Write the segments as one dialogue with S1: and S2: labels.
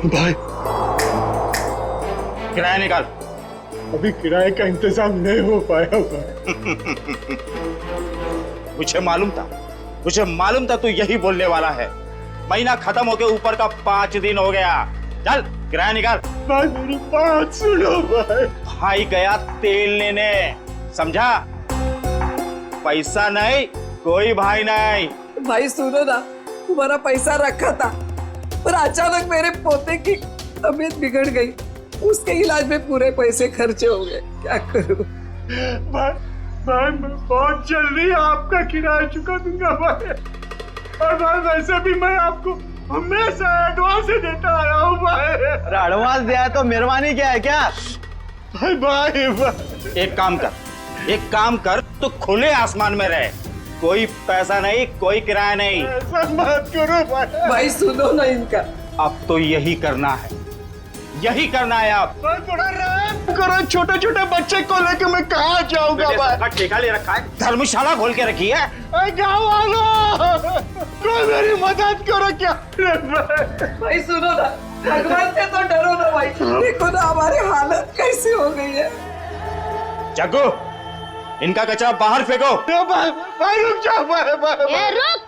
S1: भाई
S2: किराया निकाल।
S1: अभी किराए का इंतजाम नहीं हो पाया भाई।
S2: मुझे मालूम था तू यही बोलने वाला है। महीना खत्म होके ऊपर का 5 दिन हो गया। चल किराया निकाल।
S1: भाई मेरी बात सुनो भाई।
S2: भाई गया तेल लेने, समझा? पैसा नहीं, कोई भाई नहीं।
S3: भाई सुनो ना, तुम्हारा पैसा रखा था पर अचानक मेरे पोते की तबीयत बिगड़ गई, उसके इलाज में पूरे पैसे खर्चे हो गए, क्या करूं?
S1: भाई मैं बहुत जल्दी आपका किराया चुका दूंगा भाई। और भाई वैसे भी मैं आपको हमेशा एडवांस ही देता आया हूँ भाई।
S4: अरे एडवांस दिया है तो मेहरबानी क्या है क्या?
S1: भाई
S2: एक काम कर, तो खुले आसमान में रहे। कोई पैसा नहीं, कोई किराया नहीं।
S1: ऐसा मत करो भाई।
S3: भाई सुनो ना इनका।
S2: अब तो यही करना है अब।
S1: भाई थोड़ा रहम करो, छोटे छोटे बच्चे को लेके मैं कहाँ जाऊंगा भाई?
S2: सबका ठेका ले रखा है, धर्मशाला खोल के रखी है।
S1: गाँव वालों, कोई मेरी मदद करो क्या?
S3: भाई सुनो ना, भगवान से तो डरो ना भाई। देखो ना हमारी हालत कैसी हो गई है।
S2: जग्गू, इनका कचरा बाहर फेंको।
S1: भाई रुक जाओ भाई।
S5: ए रुक!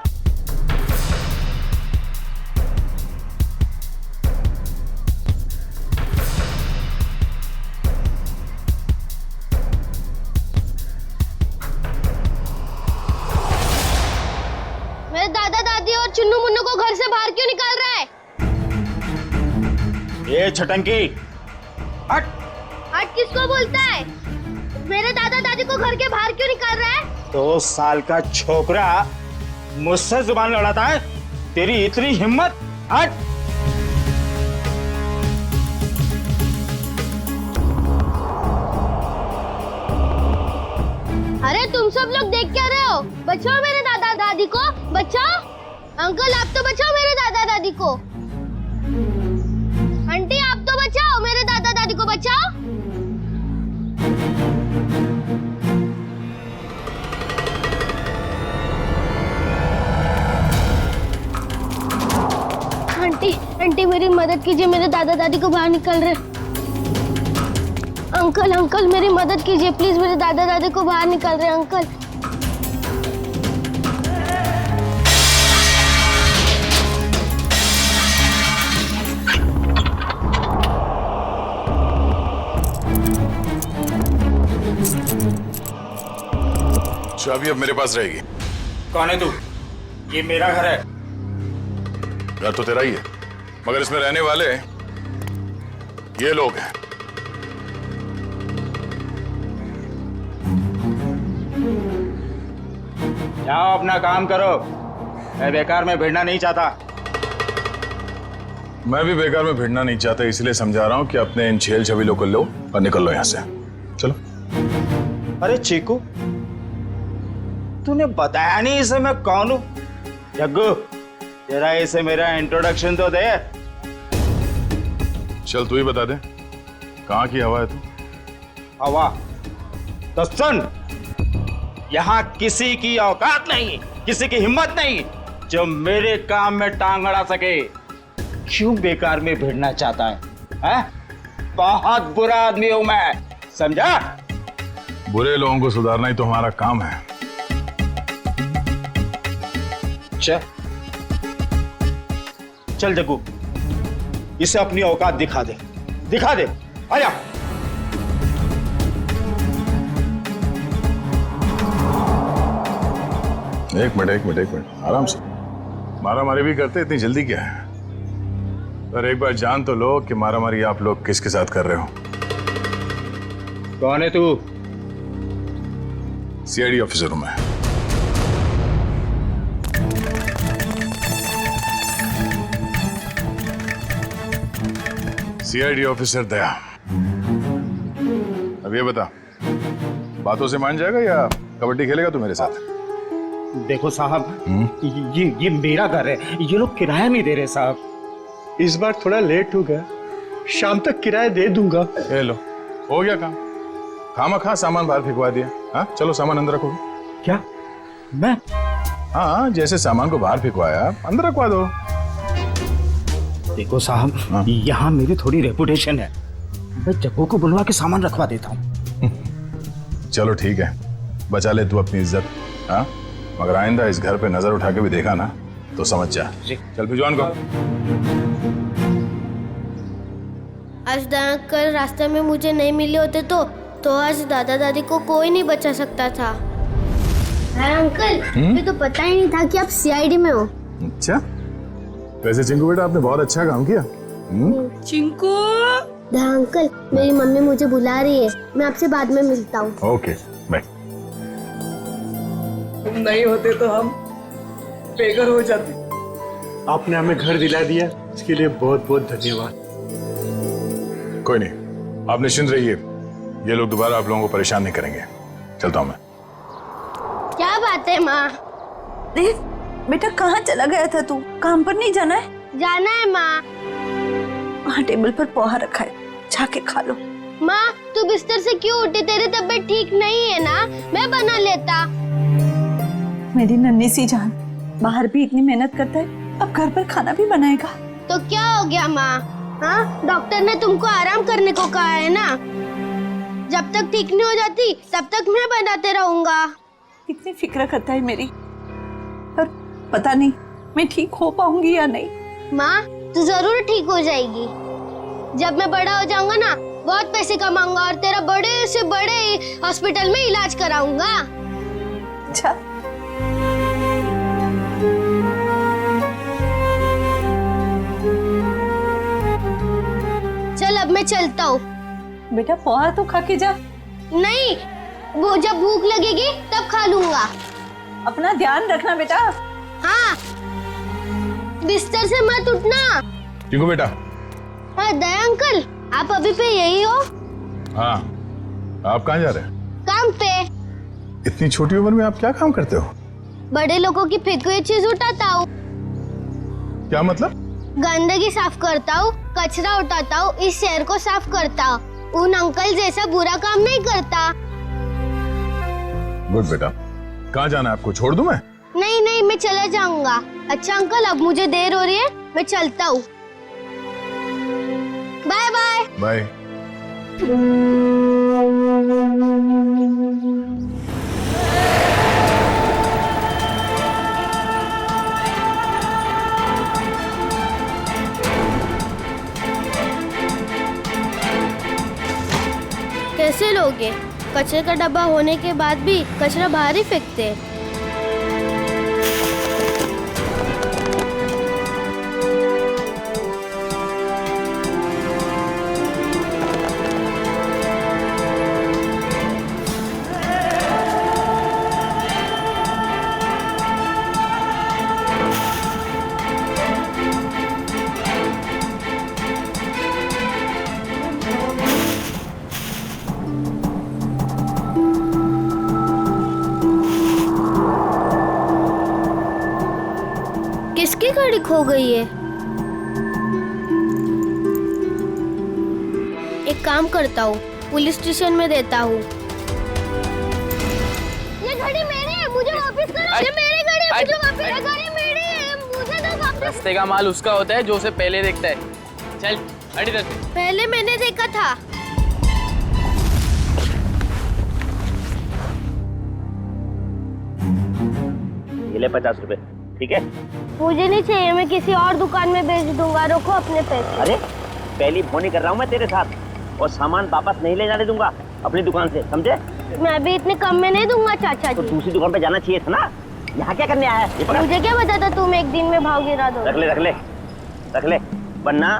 S5: मेरे दादा दादी और चुन्नू मुन्नू को घर से बाहर क्यों निकाल रहा है?
S2: ये छटंकी, हट।
S5: हट किसको बोलता है? मेरे दादा दादी को घर के बाहर क्यों निकाल रहा है?
S2: 2 साल का छोकरा मुझसे जुबान लड़ाता है? तेरी इतनी हिम्मत? हट।
S5: अरे तुम सब लोग देख क्या रहे हो? बचाओ मेरे दादा दादी को, बचाओ। अंकल आप तो बचाओ मेरे दादा दादी को। आंटी आप तो बचाओ मेरे दादा दादी को, बचाओ। आंटी मेरी मदद कीजिए, मेरे दादा दादी को बाहर निकल रहे। अंकल मेरी मदद कीजिए प्लीज, मेरे दादा दादी को बाहर निकल रहे अंकल।
S6: चाबी अब मेरे पास रहेगी।
S2: कौन है तू? ये मेरा घर है।
S6: घर तो तेरा ही है, मगर इसमें रहने वाले ये लोग हैं।
S2: जाओ अपना काम करो, मैं बेकार में भिड़ना नहीं चाहता।
S6: मैं भी बेकार में भिड़ना नहीं चाहता, इसलिए समझा रहा हूं कि अपने इन छेल छबीलों को लो और निकल लो यहां से। चलो।
S2: अरे चीकू, तूने बताया नहीं इसे मैं कौन हूं? जग्गू, तेरा इसे मेरा इंट्रोडक्शन तो दे।
S6: चल तू ही बता दे, कहाँ की हवा है तू?
S2: हवा? तो सुन, यहाँ किसी की औकात नहीं, किसी की हिम्मत नहीं जो मेरे काम में टांग अड़ा सके। क्यों बेकार में भिड़ना चाहता है? बहुत बुरा आदमी हूं मैं, समझा?
S6: बुरे लोगों को सुधारना ही तो हमारा काम है।
S2: चल जग्गू, इसे अपनी औकात दिखा दे। आया।
S6: एक मिनट, आराम से। मारामारी भी करते, इतनी जल्दी क्या है? पर एक बार जान तो लो कि मारामारी आप लोग किसके साथ कर रहे हो।
S2: कौन है तू?
S6: सीआईडी ऑफिसर हूं मैं। सीआईडी ऑफिसर दया। अब ये बता, बातों से मान जाएगा या कबड्डी खेलेगा तू मेरे साथ?
S2: देखो साहब, ये मेरा घर है, ये लोग किराया नहीं दे रहे साहब।
S1: इस बार थोड़ा लेट हो गया, शाम तक किराया दे दूंगा।
S6: ये लो, हो गया काम। खामखा सामान बाहर फेंकवा दिया। हाँ चलो, सामान अंदर रखो।
S2: क्या? मैं?
S6: हाँ, जैसे सामान को बाहर फेंकवाया अंदर रखवा दो।
S2: देखो साहब, यहाँ मेरी थोड़ी रेपुटेशन है, मैं जग्गू को बुलवा के सामान रखवा देता हूँ।
S6: चलो ठीक है, बचा ले तू अपनी इज्जत। हाँ, मगर आइंदा इस घर पे नजर उठा के भी देखा ना तो समझ जा। चल भिजवान को।
S5: आज दादा अंकल रास्ते में मुझे नहीं मिले होते तो आज दादा दादी को कोई नहीं बचा सकता था। अंकल, मुझे तो पता ही नहीं था कि आप सीआईडी में हो।
S6: अच्छा, वैसे चिंकू बेटा आपने बहुत अच्छा काम किया।
S3: चिंकू,
S5: दादा अंकल, मेरी मम्मी मुझे बुला रही है, मैं आपसे बाद में मिलता हूँ।
S6: Okay bye.
S3: तुम नहीं होते तो हम बेघर हो जाते।
S1: आपने हमें घर दिला दिया, इसके लिए बहुत बहुत धन्यवाद।
S6: कोई नहीं, आप निश्चिंत रहिए, ये लोग दोबारा आप लोगों को परेशान नहीं करेंगे। चलता हूँ मैं।
S5: क्या बात है माँ?
S7: देख बेटा, कहाँ चला गया था तू? काम पर नहीं जाना है?
S5: जाना है माँ।
S7: वहाँ टेबल पर पोहा रखा है, जाके खा लो।
S5: माँ, तू बिस्तर से क्यों उठी? तेरी तबीयत ठीक नहीं है ना? मैं बना लेता।
S7: मेरी नन्ही सी जान, बाहर भी इतनी मेहनत करता है, अब घर पर खाना भी बनाएगा।
S5: तो क्या हो गया माँ? हाँ, डॉक्टर ने तुमको आराम करने को कहा है ना। जब तक ठीक नहीं हो जाती तब तक मैं बनाते रहूंगा।
S7: कितनी फिक्र करता है मेरी, पर पता नहीं मैं ठीक हो पाऊंगी या नहीं।
S5: माँ, तू जरूर ठीक हो जाएगी। जब मैं बड़ा हो जाऊंगा ना, बहुत पैसे कमाऊंगा और तेरा बड़े से बड़े हॉस्पिटल में इलाज कराऊंगा।
S7: अच्छा,
S5: चल अब मैं चलता हूँ।
S7: बेटा पोहा तो खा के जा।
S5: नहीं, वो जब भूख लगेगी तब खा लूंगा।
S7: अपना ध्यान रखना बेटा।
S5: हाँ, बिस्तर से मत उठना।
S6: चिंकू बेटा।
S5: हाँ दया अंकल, आप अभी पे यही हो?
S6: हाँ, आप कहाँ जा रहे हैं?
S5: काम पे।
S6: इतनी छोटी उम्र में आप क्या काम करते हो?
S5: बड़े लोगों की फेंकी हुई चीज उठाता हूँ।
S6: क्या मतलब?
S5: गंदगी साफ करता हूँ, कचरा उठाता हूँ, इस शहर को साफ करता हूँ। उन अंकल जैसा बुरा काम नहीं करता।
S6: गुड बेटा। कहाँ जाना है आपको? छोड़ दूं मैं?
S5: नहीं नहीं, मैं चला जाऊंगा। अच्छा अंकल, अब मुझे देर हो रही है, मैं चलता हूँ। Bye bye.
S6: बाय।
S5: कैसे लोगे? कचरे का डब्बा होने के बाद भी कचरा बाहर ही फेंकते हैं। किसकी गाड़ी खो गई है? एक काम करता हूँ, पुलिस स्टेशन में देता हूँ। ये गाड़ी मेरी है, मुझे वापस करो। ये मेरी गाड़ी है, मुझे वापस। ये गाड़ी मेरी है, मुझे दो वापस।
S8: रास्ते का माल उसका होता है जो उसे पहले देखता है। चल हट इधर।
S5: पहले मैंने देखा था।
S9: ये ले 50 रुपए, ठीक है?
S5: मुझे नहीं चाहिए, मैं किसी और दुकान में बेच दूंगा। रखो अपने पैसे।
S9: अरे पहली फोन कर रहा हूँ मैं तेरे साथ, और सामान वापस नहीं ले जाने दूंगा अपनी दुकान से, समझे?
S5: मैं भी इतने कम में नहीं दूंगा चाचा
S9: तो
S5: जी।
S9: दूसरी दुकान पे जाना चाहिए था ना, यहाँ क्या करने आया है? ये पकड़।
S5: मुझे क्या पता था तुम एक दिन में भाव गिरा दो।
S9: रख ले रख ले रख ले, वरना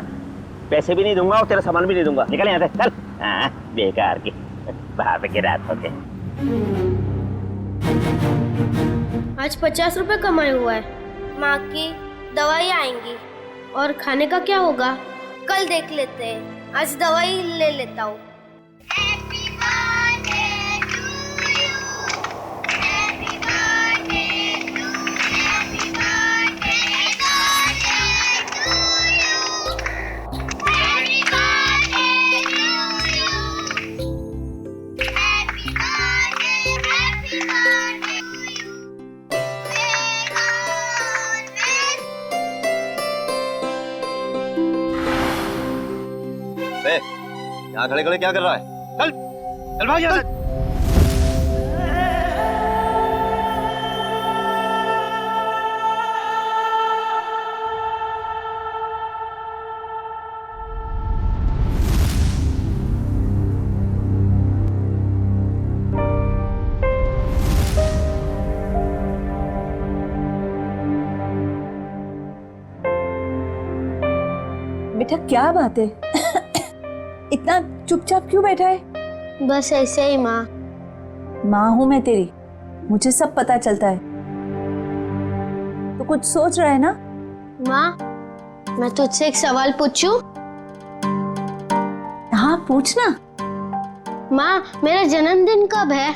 S9: पैसे भी नहीं दूंगा और तेरा सामान भी नहीं दूंगा। निकल यहाँ से, चल। हाँ, बेकार की बाहर पे गिरा होते।
S5: आज 50 रुपए कमाए हुआ है। माँ की दवाई आएंगी और खाने का क्या होगा कल देख लेते हैं। आज दवाई ले लेता हूँ।
S4: यहाँ खड़े खड़े क्या कर रहा है? चल चल भाग यहाँ से।
S7: बेटा क्या बात है? इतना चुपचाप क्यों बैठा है?
S5: बस ऐसे ही माँ।
S7: माँ हूं मैं तेरी, मुझे सब पता चलता है। तो कुछ सोच रहा है ना?
S5: माँ, मैं तुझसे एक सवाल पूछूं?
S7: हाँ पूछना।
S5: माँ, मेरा जन्मदिन कब है?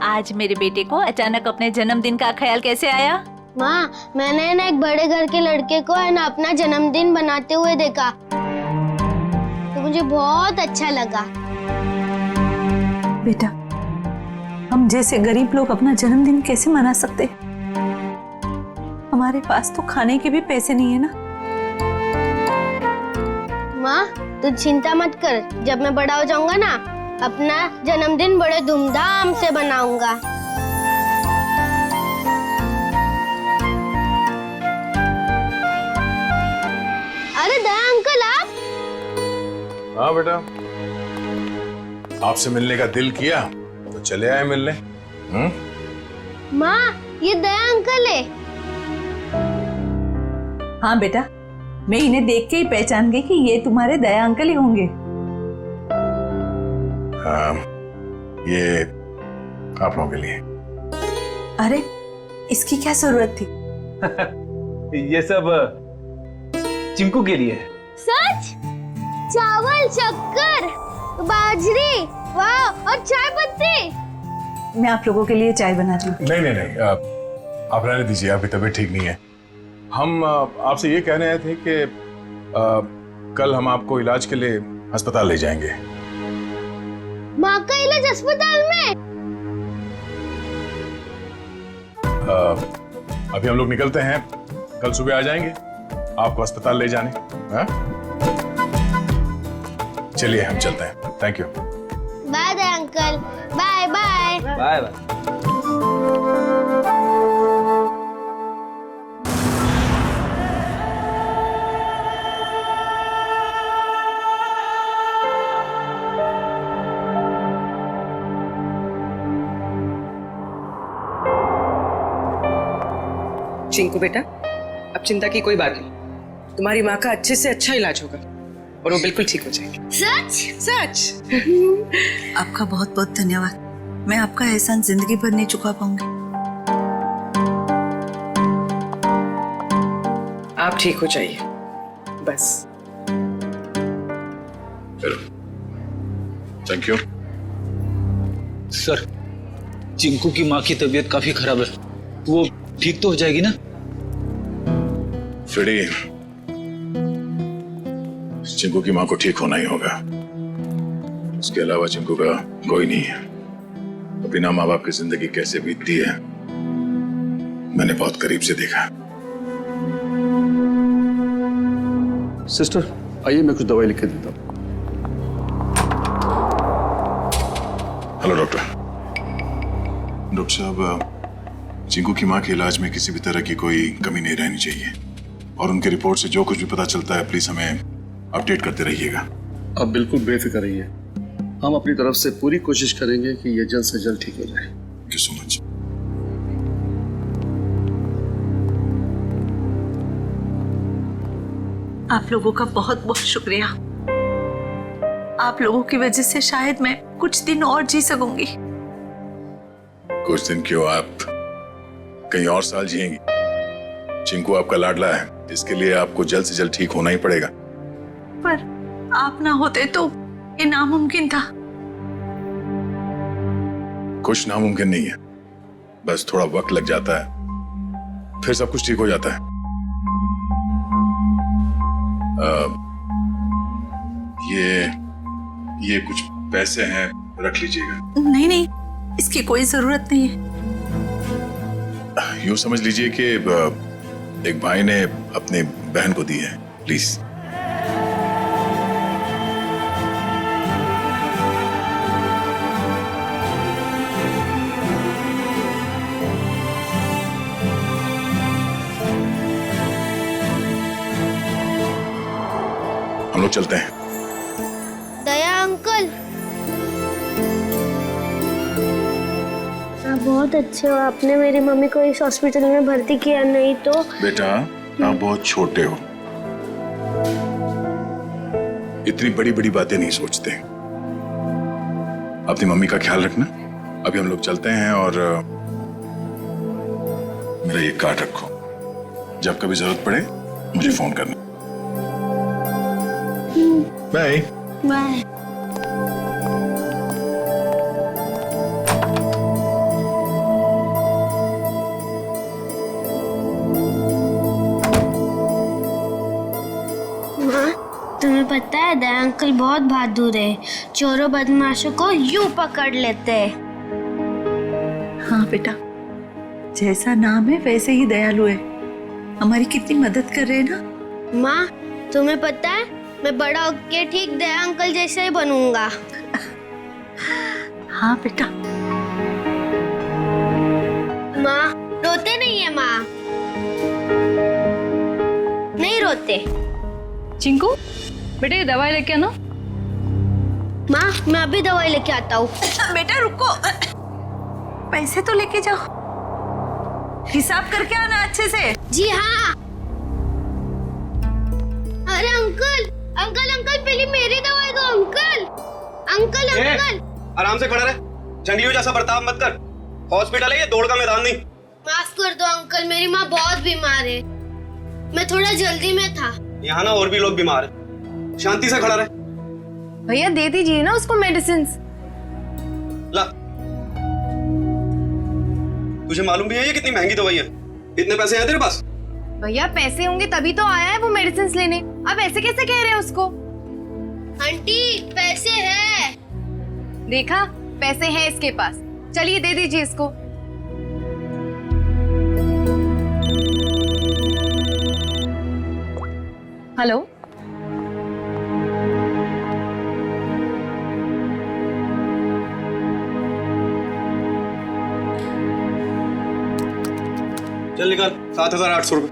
S7: आज मेरे बेटे को अचानक अपने जन्मदिन का ख्याल कैसे आया?
S5: माँ, मैंने ना एक बड़े घर के लड़के को है ना अपना जन्मदिन बनाते हुए देखा, तो मुझे बहुत अच्छा लगा।
S7: बेटा, हम जैसे गरीब लोग अपना जन्मदिन कैसे मना सकते? हमारे पास तो खाने के भी पैसे नहीं है ना।
S5: माँ, तू चिंता मत कर, जब मैं बड़ा हो जाऊंगा ना, अपना जन्मदिन बड़े धूमधाम से बनाऊंगा। अरे दया अंकल, आप?
S6: हाँ बेटा, आपसे मिलने का दिल किया तो चले आए मिलने।
S5: माँ, ये दया अंकल है।
S7: हाँ बेटा, मैं इन्हें देख के ही पहचान गई कि ये तुम्हारे दया अंकल ही होंगे।
S6: हाँ, ये आप लोगों के लिए।
S7: अरे इसकी क्या जरूरत थी?
S4: ये सब चिंकू के लिए।
S5: सच? चावल, शक्कर, बाजरी, वाह, और चाय पत्ती।
S7: मैं आप लोगों के लिए चाय बनाती हूँ।
S6: नहीं नहीं नहीं, आप रहने दीजिए, आपकी तबीयत ठीक नहीं है। हम आपसे ये कहने आए थे कि कल हम आपको इलाज के लिए अस्पताल ले जाएंगे।
S5: माँ का इलाज अस्पताल में?
S6: अभी हम लोग निकलते हैं, कल सुबह आ जाएंगे आपको अस्पताल ले जाने। हाँ? चलिए हम चलते हैं। Thank you.
S5: Bye Daya uncle, bye bye.
S4: Bye bye.
S3: Chinku बेटा, अब चिंता की कोई बात नहीं, तुम्हारी माँ का अच्छे से अच्छा इलाज होगा और वो बिल्कुल ठीक हो जाएगी।
S5: सच?
S3: सच?
S7: आपका बहुत बहुत धन्यवाद। मैं आपका एहसान जिंदगी भर नहीं चुका पाऊंगी।
S3: आप ठीक हो जाइए बस।
S6: चलो, थैंक यू।
S10: सर, चिंकू की माँ की तबीयत काफी खराब है, वो ठीक तो हो जाएगी ना?
S6: फ्रेडी, चिंकू की माँ को ठीक होना ही होगा। उसके अलावा चिंकू का कोई नहीं है। बिना माँ बाप की जिंदगी कैसे बीतती है मैंने बहुत करीब से देखा।
S11: सिस्टर, आइए मैं कुछ दवाई लिख के देता हूँ।
S6: Hello doctor. डॉक्टर साहब, चिंकू की माँ के इलाज में किसी भी तरह की कोई कमी नहीं रहनी चाहिए, और उनके रिपोर्ट से जो कुछ भी पता चलता है प्लीज हमें अपडेट करते रहिएगा।
S11: आप बिल्कुल बेफिक्र रहिए, हम अपनी तरफ से पूरी कोशिश करेंगे कि ये जल्द से जल्द ठीक हो जाए।
S6: Thank you so much.
S7: आप लोगों का बहुत बहुत शुक्रिया। आप लोगों की वजह से शायद मैं कुछ दिन और जी सकूंगी।
S6: कुछ दिन क्यों, आप कहीं और साल जिएंगी। चिंकू आपका लाडला है, इसके लिए आपको जल्द से जल्द ठीक होना ही पड़ेगा।
S7: पर आप ना होते तो ये नामुमकिन था।
S6: कुछ नामुमकिन नहीं है, बस थोड़ा वक्त लग जाता है, फिर सब कुछ ठीक हो जाता है। ये कुछ पैसे हैं, रख लीजिएगा।
S7: नहीं नहीं, इसकी कोई जरूरत नहीं है।
S6: यूं समझ लीजिए कि एक भाई ने अपने बहन को दी है, प्लीज। लोग चलते हैं।
S5: दया अंकल, आप बहुत अच्छे हो। आपने मेरी मम्मी को इस हॉस्पिटल में भर्ती किया, नहीं तो।
S6: बेटा आप बहुत छोटे हो, इतनी बड़ी बड़ी बातें नहीं सोचते। अपनी मम्मी का ख्याल रखना। अभी हम लोग चलते हैं और मेरा ये कार्ड रखो, जब कभी जरूरत पड़े मुझे फोन करना। Bye
S5: bye. तुम्हें पता है दया अंकल बहुत बहादुर है, चोरों बदमाशों को यूं पकड़ लेते हैं।
S7: हाँ बेटा, जैसा नाम है वैसे ही दयालु है। हमारी कितनी मदद कर रहे हैं ना।
S5: माँ, तुम्हें पता है मैं बड़ा होके ठीक दया अंकल जैसा ही बनूंगा।
S7: हाँ बेटा।
S5: माँ रोते नहीं है माँ, नहीं रोते।
S12: चिंकू बेटे ये दवाई लेके आना।
S5: माँ मैं अभी दवाई लेके आता हूँ।
S7: बेटा रुको, पैसे तो लेके जाओ, हिसाब करके आना अच्छे से।
S5: जी हाँ। अरे अंकल अंकल अंकल, पहले मेरी दवाई दो अंकल। अंकल अंकल
S2: आराम से खड़ा रहे, जंगलियों जैसा बर्ताव मत कर। हॉस्पिटल है ये, दौड़ का मैदान नहीं।
S5: माफ कर दो अंकल, मेरी माँ बहुत बीमार है, मैं थोड़ा जल्दी में था।
S2: यहाँ ना और भी लोग बीमार हैं, शांति से खड़ा रहे।
S12: भैया दे दीजिए ना उसको मेडिसिन।
S2: ला, तुझे मालूम भी है ये कितनी महंगी दवाई है? इतने पैसे हैं तेरे पास?
S12: भैया पैसे होंगे तभी तो आया है वो मेडिसिन लेने, अब ऐसे कैसे कह रहे हैं उसको?
S5: आंटी पैसे है।
S12: देखा, पैसे हैं इसके पास, चलिए दे दीजिए इसको। हेलो,
S2: चल निकाल 7,800 रुपए।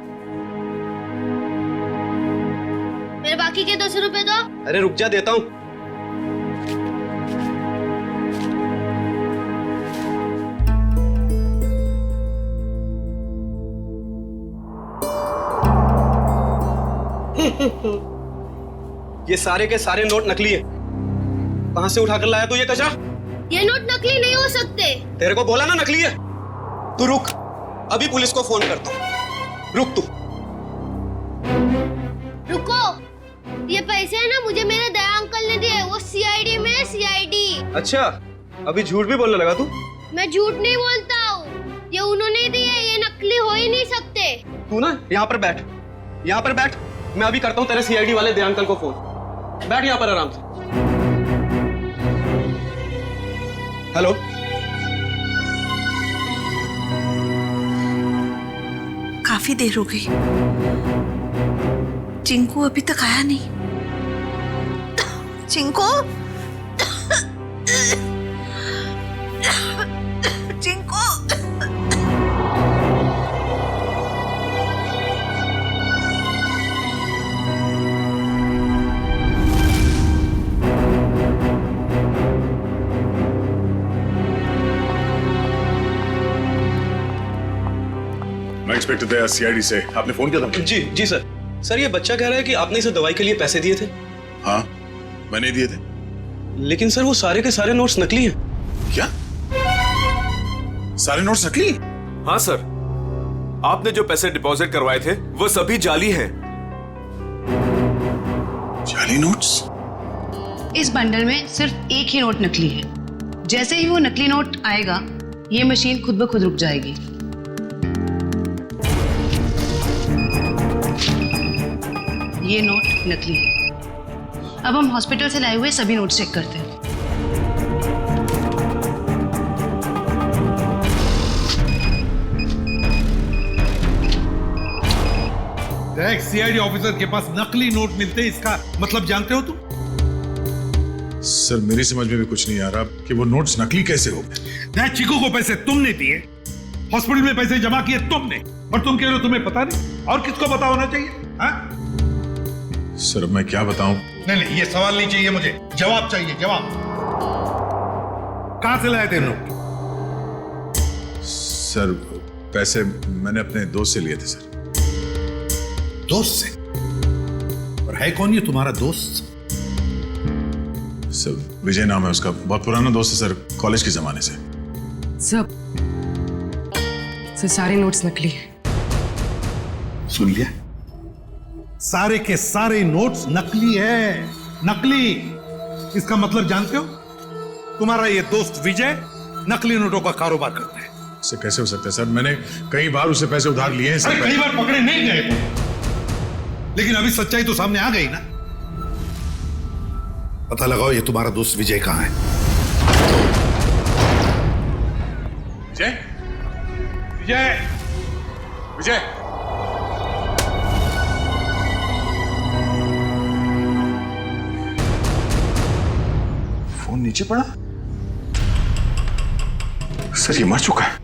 S5: मेरे बाकी के 200 रुपए दो।
S2: अरे रुक जा, देता हूँ। ये सारे के सारे नोट नकली है। कहां से उठाकर लाया तू ये कचरा?
S5: ये नोट नकली नहीं हो सकते।
S2: तेरे को बोला ना नकली है। तू रुक, अभी पुलिस को फोन करता हूं। रुक तू।
S5: रुको, ये पैसे है ना मुझे मेरे दया अंकल ने दिए, वो सीआईडी में है, सीआईडी।
S2: अच्छा, अभी झूठ भी बोलने लगा तू?
S5: मैं झूठ नहीं बोलता हूँ, ये उन्होंने दिए, ये नकली हो ही नहीं सकते।
S2: तू ना यहाँ पर बैठ, यहाँ पर बैठ। मैं अभी करता हूँ तेरे सीआईडी वाले दया अंकल को फोन। बैठ यहाँ पर आराम से। हेलो,
S7: काफी देर हो गई, चिंकू अभी तक आया नहीं। चिंकू, चिंकू।
S6: मैं इंस्पेक्टर दया, सीआईडी से। आपने फोन किया था?
S2: जी जी सर। सर ये बच्चा कह रहा है कि आपने इसे दवाई के लिए पैसे दिए थे।
S6: हाँ मैंने दिए थे।
S2: लेकिन सर वो सारे के सारे नोट्स नकली हैं।
S6: क्या? सारे नोट्स नकली?
S13: हाँ सर, आपने जो पैसे डिपॉजिट करवाए थे वो सभी जाली हैं।
S6: जाली नोट्स?
S14: इस बंडल में सिर्फ एक ही नोट नकली है। जैसे ही वो नकली नोट आएगा, ये मशीन खुद ब खुद रुक जाएगी। ये नोट नकली है। अब हम हॉस्पिटल से लाए हुए सभी नोट चेक करते हैं।
S15: सीआईडी ऑफिसर के पास नकली नोट मिलते हैं, इसका मतलब जानते हो तुम?
S6: सर मेरी समझ में भी कुछ नहीं आ रहा कि वो नोट्स नकली कैसे हो गए।
S15: चीकू को पैसे तुमने दिए, हॉस्पिटल में पैसे जमा किए तुमने, और तुम कह रहे हो तुम्हें पता नहीं? और किसको पता होना चाहिए? हाँ?
S6: सर अब मैं क्या बताऊं?
S15: नहीं, ये सवाल नहीं चाहिए मुझे, जवाब चाहिए, जवाब। कहां से लाए थे नोट?
S6: सर पैसे मैंने अपने दोस्त से लिए थे सर।
S15: दोस्त से? और है कौन ये तुम्हारा दोस्त?
S6: सर विजय नाम है उसका, बहुत पुराना दोस्त है सर, कॉलेज के जमाने से।
S16: सर सारे नोट्स नकली हैं।
S15: सुन लिया? सारे के सारे नोट्स नकली है, नकली। इसका मतलब जानते हो? तुम्हारा ये दोस्त विजय नकली नोटों का कारोबार करता है।
S6: सर कैसे हो सकता है सर? मैंने कई बार उसे पैसे उधार लिए हैं सर।
S15: कई बार पकड़े नहीं गए, लेकिन अभी सच्चाई तो सामने आ गई ना। पता लगाओ ये तुम्हारा दोस्त विजय कहां है।
S6: विजय, विजय, विजय। फोन नीचे पड़ा। सर ये मर चुका है।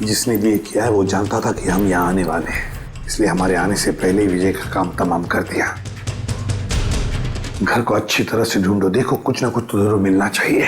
S11: जिसने भी ये किया है वो जानता था कि हम यहाँ आने वाले हैं, इसलिए हमारे आने से पहले ही विजय का काम तमाम कर दिया। घर को अच्छी तरह से ढूंढो, देखो कुछ ना कुछ तो जरूर मिलना चाहिए।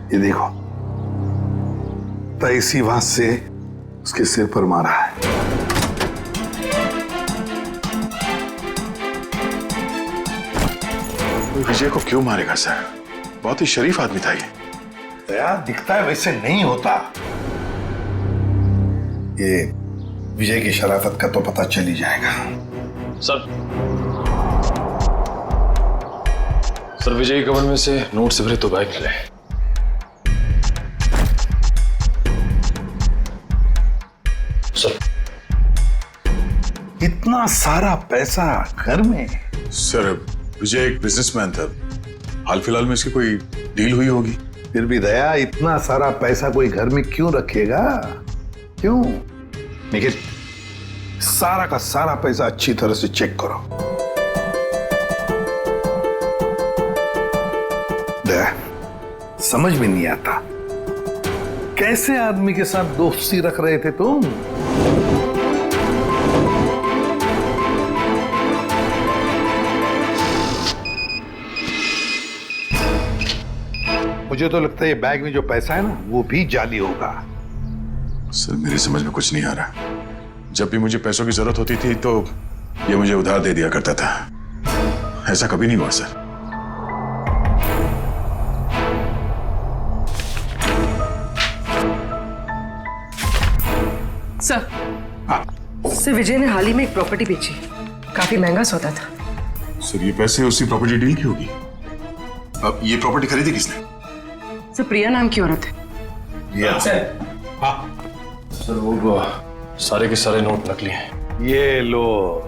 S11: ये देखो, तो इसी बात से उसके सिर पर मारा है।
S6: विजय को क्यों मारेगा सर? बहुत ही शरीफ आदमी था ये।
S11: दया दिखता है वैसे नहीं होता। ये विजय की शराफत का तो पता चल ही जाएगा।
S13: सर विजय के कवर में से नोट से भरे 2 बैग मिले। सर
S11: इतना सारा पैसा घर में?
S6: सर विजय एक बिजनेसमैन था, हाल फिलहाल में इसकी कोई डील हुई होगी।
S11: फिर भी दया इतना सारा पैसा कोई घर में क्यों रखेगा? क्यों? लेकिन सारा का सारा पैसा अच्छी तरह से चेक करो। दया समझ में नहीं आता, कैसे आदमी के साथ दोस्ती रख रहे थे तुम? मुझे तो लगता है ये बैग में जो पैसा है ना वो भी जाली होगा।
S6: सर मेरी समझ में कुछ नहीं आ रहा। जब भी मुझे पैसों की जरूरत होती थी तो ये मुझे उधार दे दिया करता था, ऐसा कभी नहीं हुआ सर।
S16: सर विजय ने हाल ही में एक प्रॉपर्टी बेची, काफी महंगा सौदा था।
S6: सर ये पैसे उसी प्रॉपर्टी डील की होगी। अब ये प्रॉपर्टी खरीदी किसने?
S16: सर प्रिया नाम की औरत है।
S13: सर वो सारे के सारे नोट नकली हैं।
S11: ये लो,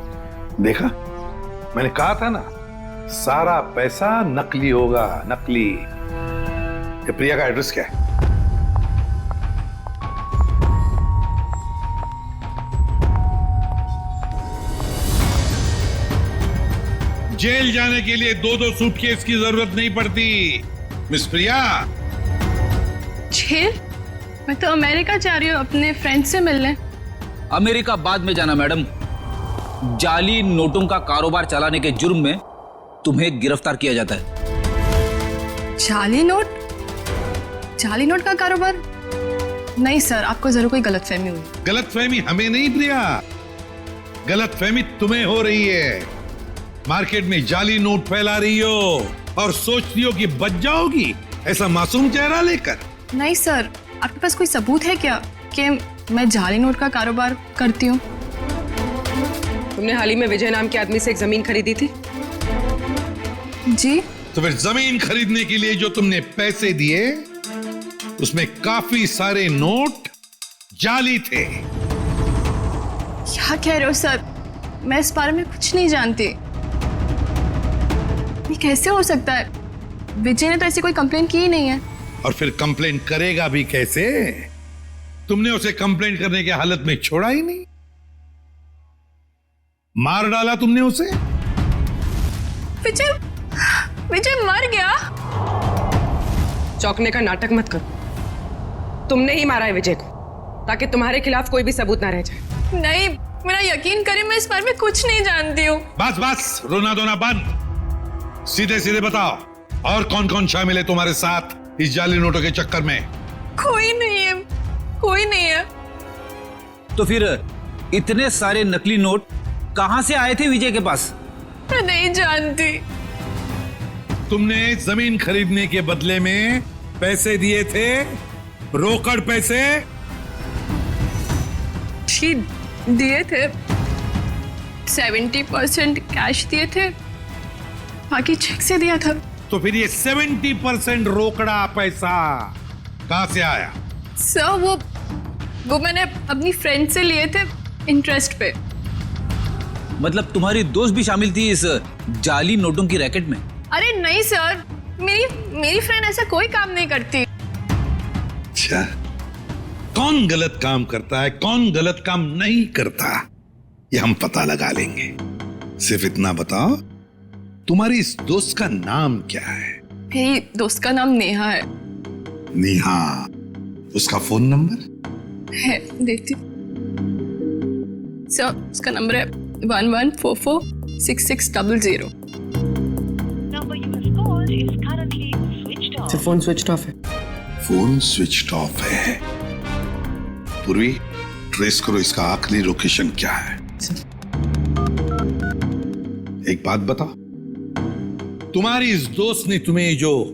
S11: देखा मैंने कहा था ना, सारा पैसा नकली होगा, नकली। ये प्रिया का एड्रेस क्या है?
S15: जेल जाने के लिए 2-2 सूटकेस की जरूरत नहीं पड़ती मिस प्रिया।
S12: जेल? मैं तो अमेरिका जा रही हूँ अपने फ्रेंड से मिलने।
S10: अमेरिका बाद में जाना मैडम, जाली नोटों का कारोबार चलाने के जुर्म में तुम्हें गिरफ्तार किया जाता है।
S12: जाली नोट? जाली नोट का कारोबार? नहीं सर, आपको जरूर कोई गलतफहमी हुई।
S15: गलतफहमी हमें नहीं प्रिया, गलतफहमी तुम्हें हो रही है। मार्केट में जाली नोट फैला रही हो और सोचती हो कि बच जाओगी ऐसा मासूम चेहरा लेकर।
S12: नहीं सर, आपके पास कोई सबूत है क्या कि मैं जाली नोट का कारोबार करती हूँ?
S16: तुमने हाल ही में विजय नाम के आदमी से एक जमीन खरीदी थी?
S12: जी।
S15: तो फिर जमीन खरीदने के लिए जो तुमने पैसे दिए उसमें काफी सारे नोट जाली थे।
S12: क्या कह रहे हो सर? मैं इस बारे में कुछ नहीं जानती। ये कैसे हो सकता है? विजय ने तो ऐसी कोई कंप्लेन की ही नहीं है।
S15: और फिर कंप्लेंट करेगा भी कैसे? तुमने उसे कंप्लेंट करने की हालत में छोड़ा ही नहीं, मार डाला तुमने उसे।
S12: विजय विजय मर गया?
S16: चौंकने का नाटक मत करो। तुमने ही मारा है विजय को, ताकि तुम्हारे खिलाफ कोई भी सबूत ना रह जाए।
S12: नहीं, मेरा यकीन करें, मैं इस बारे में कुछ नहीं जानती हूँ।
S15: बस बस, रोना धोना बंद। सीधे सीधे बताओ, और कौन कौन शामिल है तुम्हारे साथ इस जाली नोटों के चक्कर में?
S12: कोई नहीं है, कोई नहीं है।
S10: तो फिर इतने सारे नकली नोट कहां से आए थे विजय के पास?
S12: मैं नहीं जानती।
S15: तुमने जमीन खरीदने के बदले में पैसे दिए थे, रोकड़ पैसे।
S12: जी दिए थे, 70% कैश दिए थे, बाकी चेक से दिया था।
S15: तो फिर ये 70% रोकड़ा पैसा कहां से आया?
S12: सर वो मैंने अपनी फ्रेंड से लिए थे इंटरेस्ट पे।
S10: मतलब तुम्हारी दोस्त भी शामिल थी इस जाली नोटों की रैकेट में?
S12: अरे नहीं सर, मेरी फ्रेंड ऐसा कोई काम नहीं करती।
S15: अच्छा, कौन गलत काम करता है, कौन गलत काम नहीं करता, ये हम पता लगा लेंगे। सिर्फ इतना बताओ, तुम्हारी इस दोस्त का नाम क्या है?
S12: मेरी दोस्त का नाम नेहा है।
S15: नेहा, उसका फोन नंबर
S12: है, देती सर। उसका नंबर है 11446600।
S16: फोन स्विच ऑफ है।
S15: फोन स्विच ऑफ है। पूर्वी, ट्रेस करो इसका आखिरी लोकेशन क्या है। एक बात बताओ, तुम्हारी इस दोस्त ने तुम्हें जो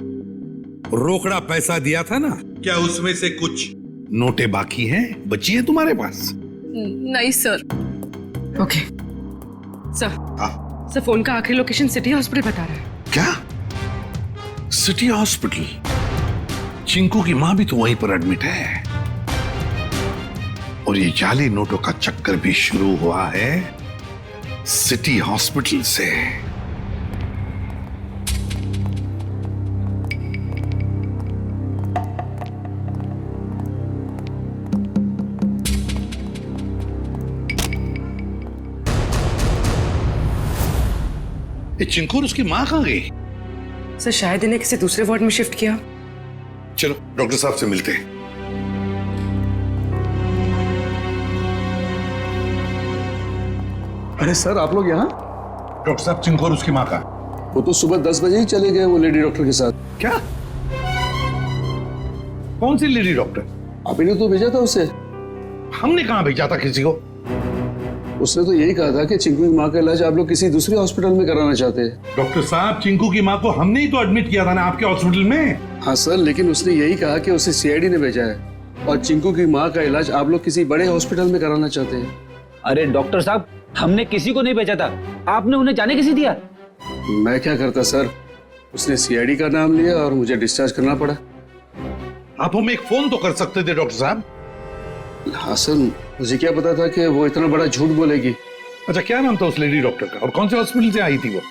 S15: रोकड़ा पैसा दिया था ना, क्या उसमें से कुछ नोटें बाकी हैं, बची हैं तुम्हारे पास?
S12: नहीं सर।
S16: ओके सर, फोन का आखिरी लोकेशन सिटी हॉस्पिटल बता रहा है।
S15: क्या? City hospital? चिंकू की मां भी तो वहीं पर एडमिट है, और ये जाली नोटों का चक्कर भी शुरू हुआ है सिटी हॉस्पिटल से। ये चिंकू और उसकी मां कहां गई?
S16: सर शायद इन्हें किसी दूसरे वार्ड में शिफ्ट किया।
S15: चलो डॉक्टर साहब से मिलते हैं।
S17: अरे सर, आप लोग यहाँ?
S15: डॉक्टर साहब, चिंकू और उसकी मां का?
S17: वो तो सुबह 10 बजे ही चले गए, वो लेडी डॉक्टर के साथ।
S15: क्या? कौन सी लेडी डॉक्टर?
S17: आप ही ने तो भेजा था उसे।
S15: हमने कहां भेजा था किसी को?
S17: उसने तो यही कहा था कि चिंकू की माँ का इलाज आप लोग किसी दूसरे हॉस्पिटल में कराना चाहते हैं।
S15: डॉक्टर साहब, चिंकू की माँ को हमने ही तो एडमिट किया था ना आपके हॉस्पिटल में।
S17: हाँ सर, लेकिन उसने यही कहा कि उसे सीआईडी ने भेजा है, और चिंकू की माँ का इलाज आप लोग किसी बड़े हॉस्पिटल में कराना चाहते हैं।
S10: अरे डॉक्टर साहब, हमने किसी को नहीं भेजा था, आपने उन्हें जाने कैसे दिया?
S17: मैं क्या करता सर, उसने सीआईडी का नाम लिया और मुझे डिस्चार्ज करना पड़ा।
S15: आप हमें एक फोन तो कर सकते थे डॉक्टर साहब।
S17: हाँ सर, मुझे क्या पता था कि वो इतना बड़ा झूठ बोलेगी।
S15: अच्छा, क्या नाम था उस लेडी डॉक्टर का, और कौन से हॉस्पिटल से आई थी वो?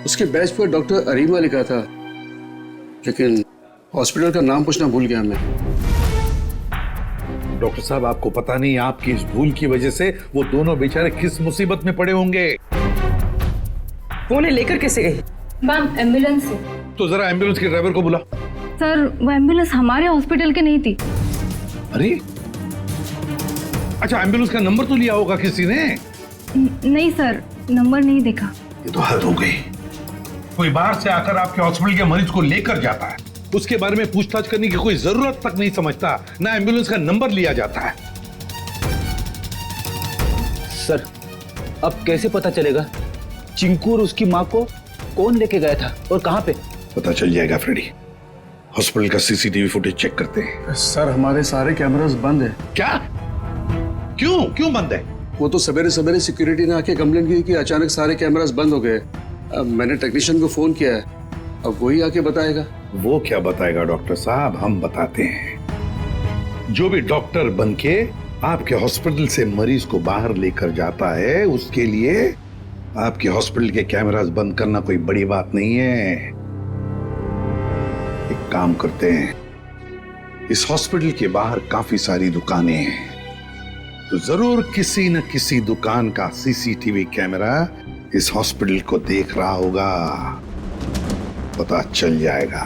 S17: उसके बैच पर डॉक्टर अरीमा लिखा था, लेकिन हॉस्पिटल का नाम पूछना भूल गया मैं।
S15: डॉक्टर साहब, आपको पता नहीं आपकी इस भूल की वजह से वो दोनों बेचारे किस मुसीबत में पड़े होंगे।
S16: वो उन्हें लेकर कैसे गई?
S18: मैम, एम्बुलेंस से।
S15: तो जरा एम्बुलेंस के ड्राइवर को बुला।
S18: सर, वो एम्बुलेंस हमारे हॉस्पिटल की नहीं थी।
S15: अरे अच्छा, एम्बुलेंस का नंबर तो लिया होगा किसी ने?
S18: नहीं सर, नंबर नहीं देखा।
S15: ये तो हद हो गई। कोई बाहर से आकर आपके हॉस्पिटल के मरीज को लेकर जाता है, उसके बारे में पूछताछ करने की कोई जरूरत तक नहीं समझता, ना एम्बुलेंस का नंबर लिया जाता है।
S10: सर, अब कैसे पता चलेगा चिंकू और उसकी माँ को कौन लेके गया था और कहां पे?
S15: पता चल जाएगा फ्रेडी। हॉस्पिटल का सीसीटीवी फुटेज चेक करते हैं।
S17: सर, हमारे सारे कैमरास बंद है।
S15: क्या? क्यों बंद है?
S17: वो तो सवेरे सवेरे सिक्योरिटी ने आके कंप्लेंट की कि अचानक सारे कैमरास बंद हो गए। अब मैंने टेक्नीशियन को फोन किया है, अब वही आके बताएगा।
S15: वो क्या बताएगा डॉक्टर साहब, हम बताते हैं। जो भी डॉक्टर बनके आपके हॉस्पिटल से मरीज को बाहर लेकर जाता है, उसके लिए आपके हॉस्पिटल के कैमरास बंद करना कोई बड़ी बात नहीं है। एक काम करते हैं,
S11: इस हॉस्पिटल के बाहर काफी सारी दुकानें हैं, तो जरूर किसी न किसी दुकान का सीसीटीवी कैमरा इस हॉस्पिटल को देख रहा होगा, पता चल जाएगा।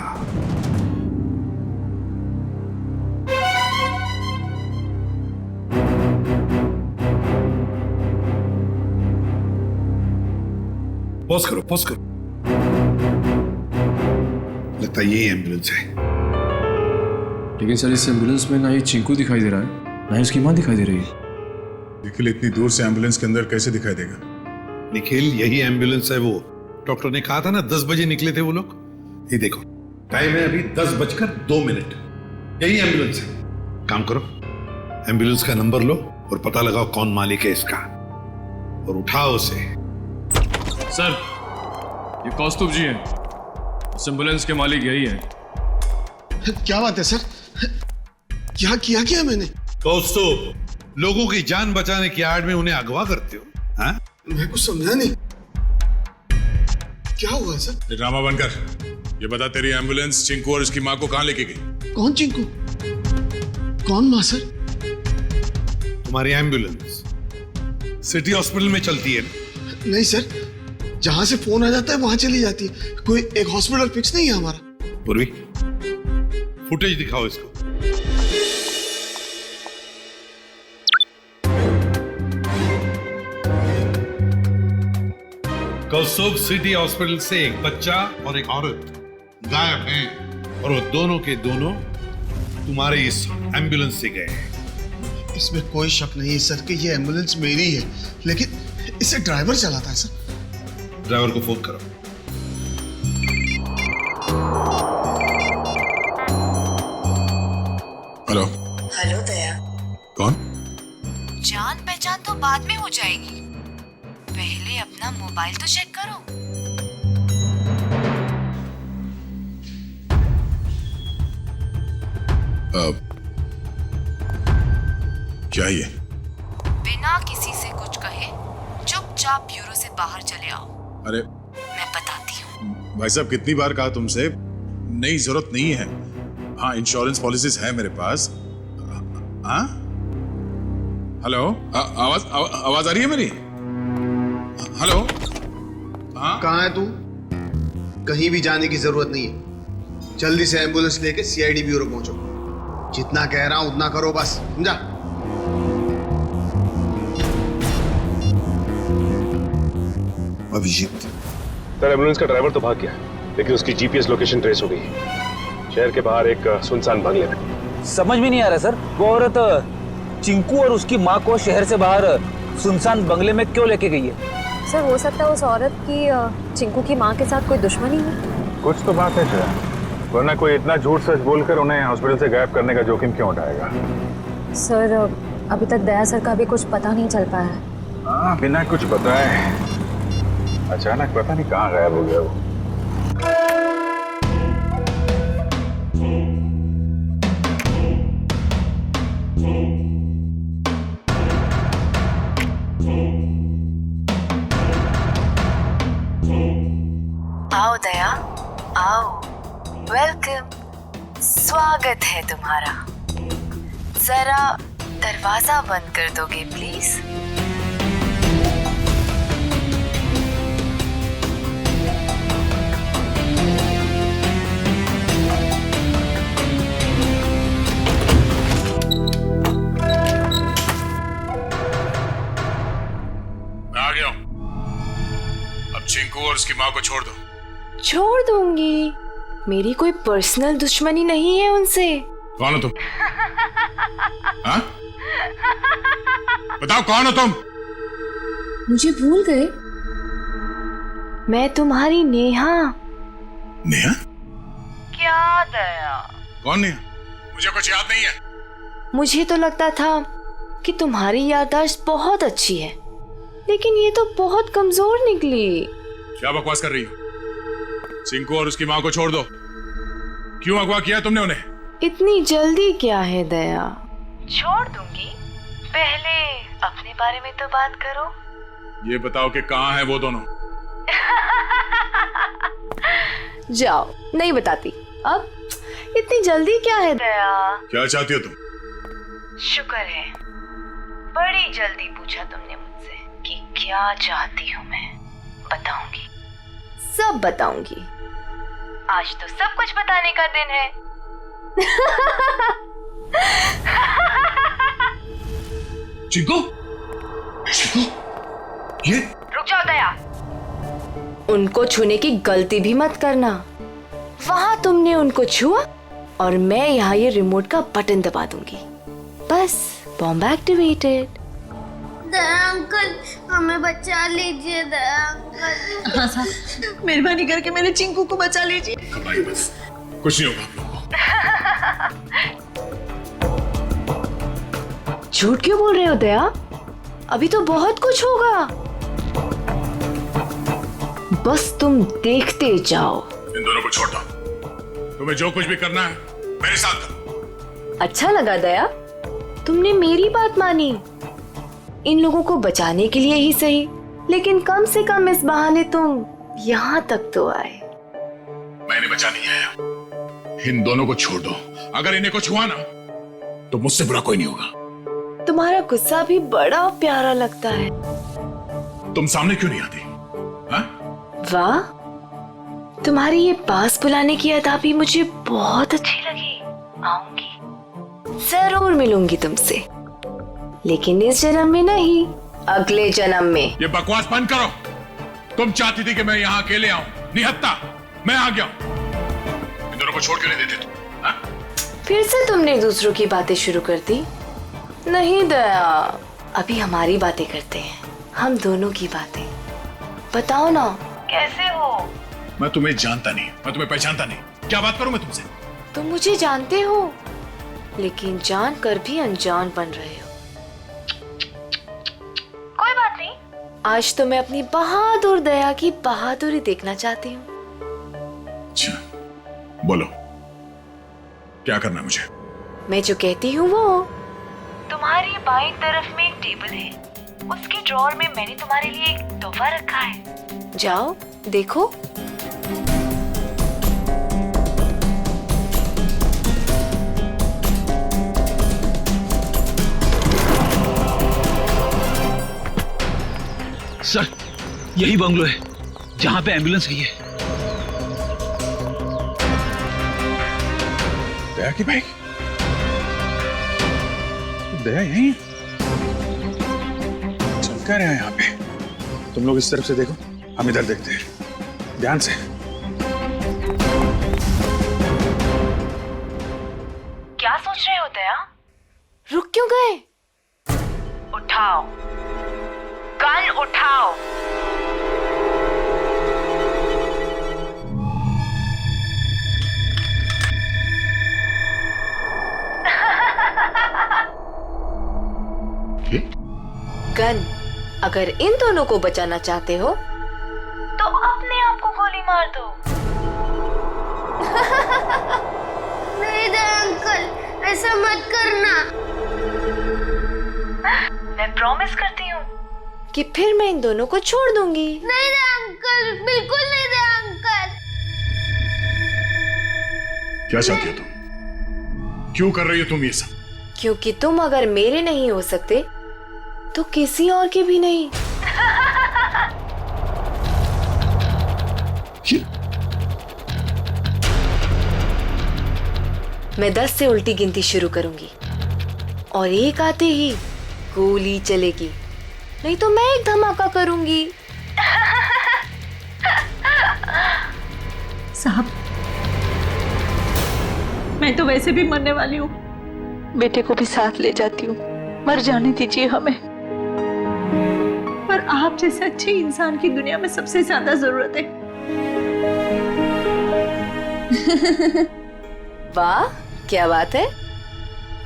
S11: पॉज करो, पॉज करो। लगता है यही एम्बुलेंस है।
S13: लेकिन सर इस एम्बुलेंस में ना ही चिंकू दिखाई दे रहा है, ना ही उसकी मां दिखाई दे रही है।
S6: निखिल इतनी दूर से एम्बुलेंस के अंदर कैसे दिखाई देगा?
S11: निखिल यही एम्बुलेंस है। वो डॉक्टर ने कहा था ना 10 बजे निकले थे वो लोग। ये देखो टाइम है अभी 10:02। यही एम्बुलेंस है। काम करो, एम्बुलेंस का नंबर लो और पता लगाओ कौन मालिक है इसका, और उठाओ उसे।
S13: सर ये कौस्तुभ जी हैं, इस एम्बुलेंस के मालिक यही है।
S15: क्या बात है सर? क्या किया क्या मैंने?
S11: कौस्तुभ, लोगों की जान बचाने की आड़ में उन्हें अगवा करते हो? हाँ?
S15: मैं कुछ समझा नहीं। क्या हुआ सर?
S6: ड्रामा बनकर ये बता, तेरी एम्बुलेंस चिंकू और उसकी माँ को कहाँ लेके गई?
S15: कौन चिंकू? कौन माँ सर?
S11: तुम्हारी एम्बुलेंस सिटी हॉस्पिटल में चलती है?
S15: नहीं सर, जहां से फोन आ जाता है वहां चली जाती है। कोई एक हॉस्पिटल फिक्स नहीं है हमारा।
S11: पूर्वी, फुटेज दिखाओ इसको। कौस्तुभ सिटी हॉस्पिटल से एक बच्चा और एक औरत गायब हैं, और वो दोनों के दोनों तुम्हारे इस एम्बुलेंस से गए हैं।
S15: इसमें कोई शक नहीं है सर कि ये एम्बुलेंस मेरी है, लेकिन इसे ड्राइवर चलाता है सर।
S11: ड्राइवर को फोन करो।
S6: हेलो।
S7: हेलो दया।
S6: कौन?
S7: जान पहचान तो बाद में हो जाएगी, पहले अपना मोबाइल तो चेक करो।
S6: क्या ये?
S7: बिना किसी से कुछ कहे चुपचाप ब्यूरो से बाहर चले आओ।
S6: अरे
S7: मैं बताती हूँ।
S6: भाई साहब, कितनी बार कहा तुमसे, नहीं जरूरत नहीं है। हाँ, इंश्योरेंस पॉलिसीज है मेरे पास। हाँ, हेलो, आवाज आ रही है मेरी? हेलो। हाँ,
S15: कहाँ है तू? कहीं भी जाने की जरूरत नहीं है, जल्दी से एम्बुलेंस लेके सीआईडी ब्यूरो पहुंचो। जितना कह रहा हूं उतना करो बस, समझा?
S11: अभिजीत,
S13: सर एम्बुलेंस का ड्राइवर तो भाग गया, लेकिन उसकी जीपीएस लोकेशन ट्रेस हो गई है, शहर के बाहर एक सुनसान बंगले में।
S10: समझ में नहीं आ रहा सर, वो औरत चिंकू और उसकी माँ को शहर से बाहर सुनसान बंगले में क्यों लेके गई है?
S18: सर हो सकता है उस औरत की चिंकू की माँ के साथ कोई दुश्मनी है।
S13: कुछ तो बात है सर, वरना कोई इतना झूठ सच बोलकर उन्हें हॉस्पिटल से गायब करने का जोखिम क्यों उठाएगा?
S18: सर अभी तक दया सर का भी कुछ पता नहीं चल पाया है।
S13: हाँ, बिना कुछ बताए अचानक पता नहीं कहाँ गायब हो गया वो।
S7: आओ दया, आओ। वेलकम, स्वागत है तुम्हारा। जरा दरवाजा बंद कर दोगे प्लीज?
S6: आ गया हूं। अब चिंकू और उसकी माँ को छोड़ दो।
S18: छोड़ दूंगी, मेरी कोई पर्सनल दुश्मनी नहीं है उनसे।
S6: कौन हो तुम? हाँ? बताओ कौन हो तुम?
S18: मुझे भूल गए? मैं तुम्हारी नेहा।
S6: नेहा?
S7: क्या दया?
S6: कौन नेहा? मुझे कुछ याद नहीं है।
S18: मुझे तो लगता था कि तुम्हारी याददाश्त बहुत अच्छी है, लेकिन ये तो बहुत कमजोर निकली।
S6: क्या बकवास कर रही हो? चिंकू और उसकी माँ को छोड़ दो। क्यों अगवा किया तुमने उन्हें?
S18: इतनी जल्दी क्या है दया?
S7: छोड़ दूंगी, पहले अपने बारे में तो बात करो।
S6: ये बताओ कि कहाँ है वो दोनों?
S18: जाओ, नहीं बताती। अब इतनी जल्दी क्या है दया?
S6: क्या चाहती हो तुम?
S18: शुक्र है बड़ी जल्दी पूछा तुमने मुझसे कि क्या चाहती हूँ मैं। बताऊंगी, सब बताऊंगी। आज तो सब कुछ बताने का दिन है।
S6: चिंकू, चिंकू, ये
S18: रुक जाओ दया, उनको छूने की गलती भी मत करना। वहां तुमने उनको छुआ और मैं यहाँ ये रिमोट का बटन दबा दूंगी। बस बॉम्ब एक्टिवेटेड।
S5: दया अंकल, हमें बचा लीजिए दया अंकल।
S7: हाँ साहब, मेहरबानी करके मेरे चिंकू को बचा लीजिए।
S6: बस कुछ नहीं होगा आप लोगों को।
S18: झूठ क्यों बोल रहे हो दया? अभी तो बहुत कुछ होगा। बस तुम देखते जाओ।
S6: इन दोनों को छोड़ दो। तुम्हें जो कुछ भी करना है मेरे साथ करो।
S18: अच्छा लगा दया, तुमने मेरी बात मानी। इन लोगों को बचाने के लिए ही सही, लेकिन कम से कम इस बहाने तुम यहाँ तक तो आए।
S6: मैंने बचा नहीं आया। इन दोनों को छोड़ दो। अगर इन्हें को छुआ ना तो मुझसे बुरा कोई नहीं होगा।
S18: तुम्हारा गुस्सा भी बड़ा प्यारा लगता है।
S6: तुम सामने क्यों नहीं आती?
S18: वाह, तुम्हारी ये पास बुलाने की अदा भी मुझे बहुत अच्छी लगी। आऊंगी, जरूर मिलूंगी तुमसे, लेकिन इस जन्म में नहीं, अगले जन्म में।
S6: ये बकवास बंद करो। तुम चाहती थी कि मैं यहाँ अकेले आऊं, निहत्ता मैं आ गया। इन दोनों को छोड़ के नहीं देते तुम।
S18: फिर से तुमने दूसरों की बातें शुरू कर दी। नहीं दया, अभी हमारी बातें करते हैं, हम दोनों की बातें। बताओ ना, कैसे हो?
S6: मैं तुम्हें जानता नहीं, मैं तुम्हें पहचानता नहीं। क्या बात करूं मैं तुमसे?
S18: तुम मुझे जानते हो, लेकिन जान कर भी अनजान बन रहे हो। कोई बात नहीं, आज तो मैं अपनी बहादुर दया की बहादुरी देखना चाहती हूँ।
S6: अच्छा, बोलो क्या करना है मुझे?
S18: मैं जो कहती हूँ वो। तुम्हारी बाईं तरफ में एक टेबल है, उसके ड्रॉअर में मैंने तुम्हारे लिए एक तोहफा रखा है। जाओ देखो।
S10: सर, यही बंगलो है जहां पे एम्बुलेंस गई है।
S6: दया की बाइक? दया यहीं चल क्या रहा है यहाँ पे? तुम लोग इस तरफ से देखो, हम इधर देखते हैं ध्यान से।
S18: क्या सोच रहे हो दया? रुक क्यों गए? उठाओ, गन उठाओ। गन, अगर इन दोनों को बचाना चाहते हो तो अपने आप को गोली मार दो।
S5: नहीं दया अंकल, ऐसा मत करना।
S18: मैं प्रॉमिस करती हूँ कि फिर मैं इन दोनों को छोड़ दूंगी।
S5: नहीं दया अंकल, बिल्कुल नहीं दया अंकल।
S6: क्या चाहती हो तुम? क्यों कर रही हो तुम ये सब?
S18: क्योंकि तुम अगर मेरे नहीं हो सकते तो किसी और के भी नहीं। मैं 10 से उल्टी गिनती शुरू करूंगी और 1 आते ही गोली चलेगी, नहीं तो मैं एक धमाका करूंगी।
S7: साहब, मैं तो वैसे भी मरने वाली हूँ, बेटे को भी साथ ले जाती हूँ, मर जाने दीजिए हमें। पर आप जैसे अच्छे इंसान की दुनिया में सबसे ज्यादा जरूरत है।
S18: वाह, क्या बात है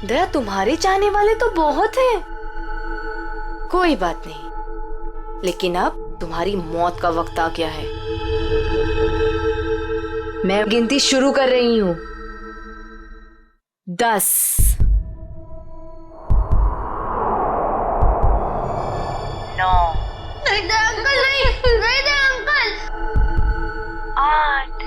S18: दया, तुम्हारे चाहने वाले तो बहुत हैं। कोई बात नहीं, लेकिन अब तुम्हारी मौत का वक्त आ गया है। मैं गिनती शुरू कर रही हूँ। 10, 9,
S5: नहीं दया अंकल, नहीं दया अंकल।
S18: 8,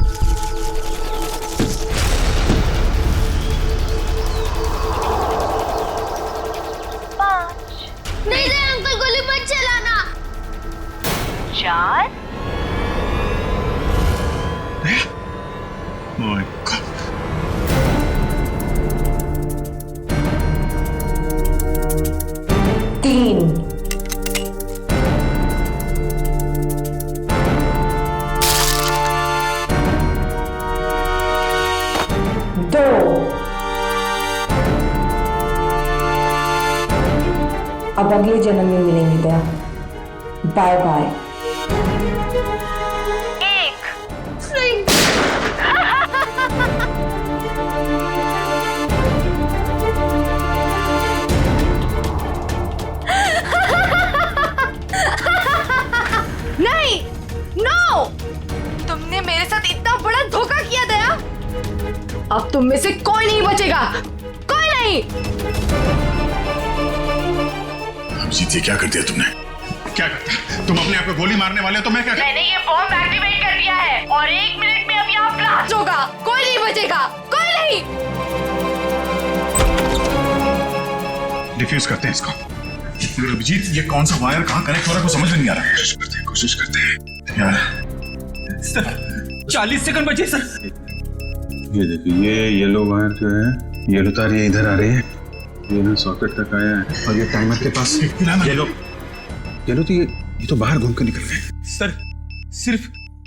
S18: अब अगले जन्म में मिलेंगे दया। Bye bye.
S12: नहीं, नो! तुमने मेरे साथ इतना बड़ा धोखा किया दया। अब तुम में से कोई नहीं बचेगा, कोई नहीं।
S6: अभिजीत, ये क्या कर दिया तुमने? क्या करता? तुम अपने आप को गोली मारने वाले हो तो मैं क्या?
S12: मैंने ये बॉम्ब एक्टिवेट कर दिया है और 1 मिनट में अब यहाँ ब्लास्ट होगा। कोई नहीं बचेगा, कोई नहीं।
S6: डिफ्यूज करते हैं इसको। अभिजीत, ये कौन सा वायर कहाँ कनेक्ट हो रहा है कुछ समझ में नहीं आ रहा। कोशिश करते हैं यार।
S10: सर 40 सेकंड बचे सर।
S6: ये देखिए, ये येलो वायर जो है, येलो तार ये इधर आ रही है, ये ना सॉकेट तक आया है और ये टाइमर के पास येलो तो ये तो बाहर घूम के निकल गए।
S10: सर सिर्फ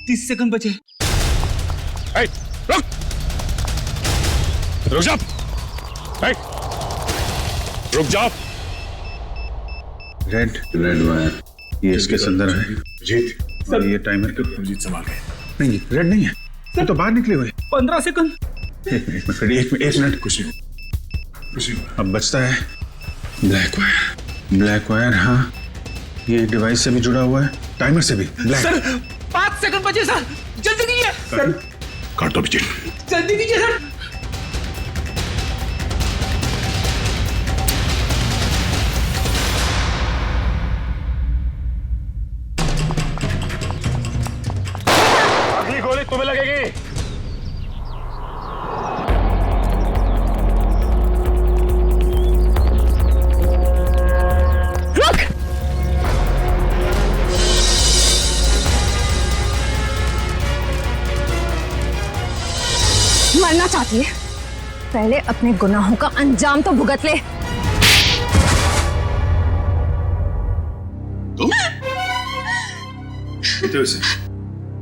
S10: 30 सेकंड बचे।
S6: रुक जा, रुक जाओ। रेड वायर ये इसके अंदर है। जीत सर, ये टाइमर के जीत संभाल के। नहीं, रेड नहीं है, ये तो बाहर निकले हुए।
S10: 15 सेकंड।
S6: एक मिनट। कुछ नहीं। अब बचता है ब्लैक वायर। हाँ, ये डिवाइस से भी जुड़ा हुआ है, टाइमर से भी।
S10: सर 5 सेकंड बचे सर, जल्दी कीजिए। सर
S6: काट दो अभिजीत,
S10: जल्दी कीजिए सर।
S6: अगली गोली तुम्हें लगेगी।
S12: मरना चाहती है? पहले अपने गुनाहों का अंजाम तो भुगत ले।
S6: तुम?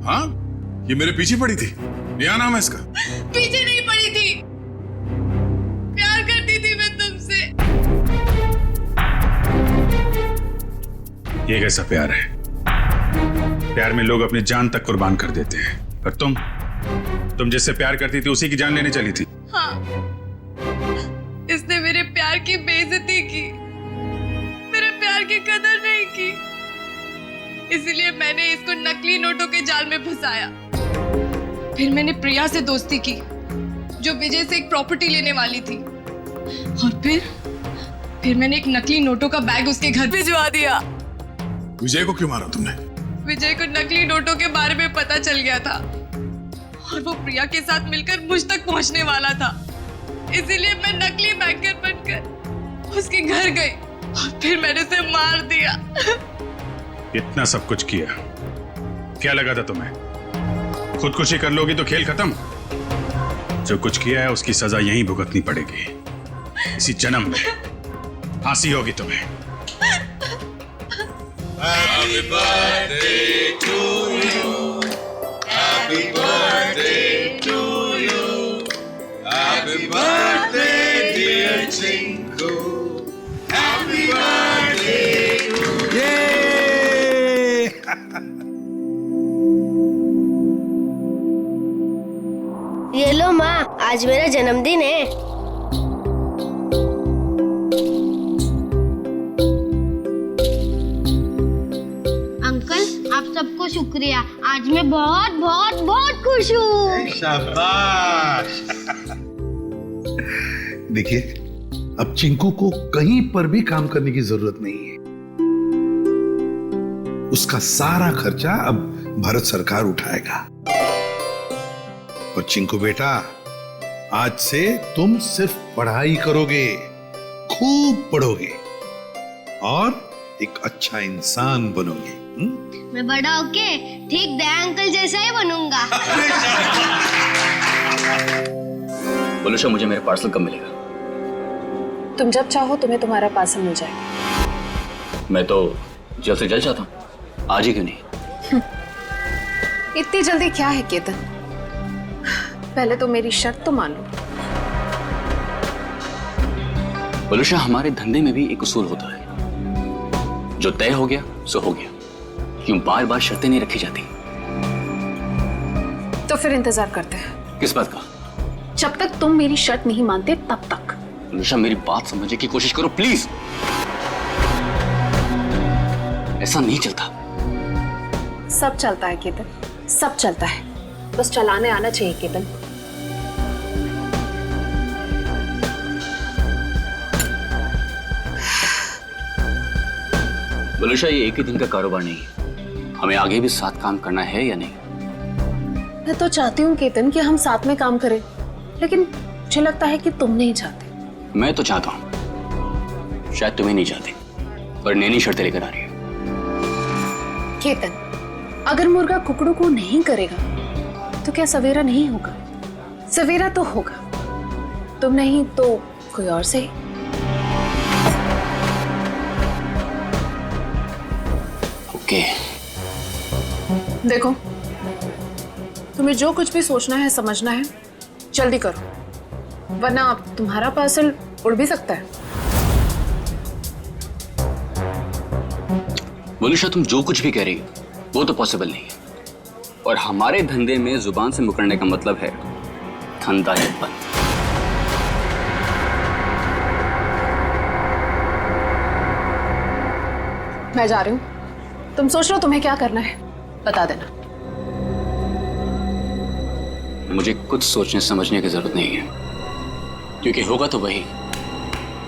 S6: हाँ, ये मेरे पीछे पड़ी थी। क्या नाम है इसका?
S12: पीछे नहीं पड़ी थी, प्यार करती थी मैं तुमसे।
S6: ये कैसा प्यार है? प्यार में लोग अपनी जान तक कुर्बान कर देते हैं, पर तुम जिससे प्यार करती थी उसी की जान लेने चली थी।
S12: हाँ, इसने मेरे प्यार की बेइज्जती की, मेरे प्यार की कदर नहीं की, इसलिए मैंने इसको नकली नोटों के जाल में फंसाया। फिर मैंने प्रिया से दोस्ती की, जो विजय से एक प्रॉपर्टी लेने वाली थी, और फिर मैंने एक नकली नोटों का बैग उसके घर भिजवा दिया।
S6: विजय को क्यों मारा तुमने?
S12: विजय को नकली नोटों के बारे में पता चल गया था और वो प्रिया के साथ मिलकर मुझ तक पहुंचने वाला था, इसीलिए मैं नकली बैंकर बनकर उसके घर गई और फिर मैंने उसे मार दिया।
S6: इतना सब कुछ किया, क्या लगा था तुम्हें? खुदकुशी कर लोगी तो खेल खत्म। जो कुछ किया है उसकी सजा यहीं भुगतनी पड़ेगी, इसी जन्म में फांसी होगी तुम्हें। Happy birthday to you. Happy birthday to you. Happy birthday dear Chinku. Happy birthday to you.
S5: ये लो माँ, आज मेरा जन्मदिन है। आप सबको शुक्रिया, आज मैं बहुत बहुत बहुत खुश हूँ।
S11: शाबाश। देखिए, अब चिंकू को कहीं पर भी काम करने की जरूरत नहीं है। उसका सारा खर्चा अब भारत सरकार उठाएगा। और चिंकू बेटा, आज से तुम सिर्फ पढ़ाई करोगे, खूब पढ़ोगे और एक अच्छा इंसान बनोगे।
S5: मैं बड़ा होके ठीक दया अंकल जैसा ही बनूंगा।
S8: बोलूशा, मुझे मेरा पार्सल कब मिलेगा?
S18: तुम जब चाहो तुम्हें तुम्हारा पार्सल मिल जाएगा।
S8: मैं तो जल्द से जल्द चाहता हूँ, आज ही क्यों नहीं?
S18: इतनी जल्दी क्या है केतन, पहले तो मेरी शर्त तो मान लो।
S8: बोलूशा, हमारे धंधे में भी एक उसूल होता है,
S19: जो तय हो गया सो हो गया। क्यों बार बार शर्तें नहीं रखी जाती?
S14: तो फिर इंतजार करते हैं।
S19: किस बात का?
S14: जब तक तुम मेरी शर्त नहीं मानते तब तक।
S19: अनुषा, मेरी बात समझने की कोशिश करो प्लीज। ऐसा नहीं चलता।
S14: सब चलता है केतन, सब चलता है, बस चलाने आना चाहिए केतन।
S19: वलुषा, ये एक ही दिन का कारोबार नहीं है, हमें आगे भी साथ काम करना है या नहीं?
S14: मैं तो चाहती हूँ केतन कि हम साथ में काम करें, लेकिन मुझे लगता है कि तुम नहीं चाहते।
S19: मैं तो चाहता हूँ, शायद तुम्हें नहीं चाहती, पर नैनी शर्तें लेकर आ रही है।
S14: केतन, अगर मुर्गा कुकड़ों को नहीं करेगा तो क्या सवेरा नहीं होगा? सवेरा तो होगा, तुम नहीं तो कोई और सही।
S19: ओके।
S14: देखो, तुम्हें जो कुछ भी सोचना है समझना है जल्दी करो, वरना तुम्हारा पार्सल उड़ भी सकता है।
S19: वलुषा, तुम जो कुछ भी कह रही हो वो तो पॉसिबल नहीं है, और हमारे धंधे में जुबान से मुकरने का मतलब है धंधा है बंद।
S14: मैं जा रही हूँ, तुम सोच लो तुम्हें क्या करना है, बता देना।
S19: मुझे कुछ सोचने समझने की जरूरत नहीं है, क्योंकि होगा तो वही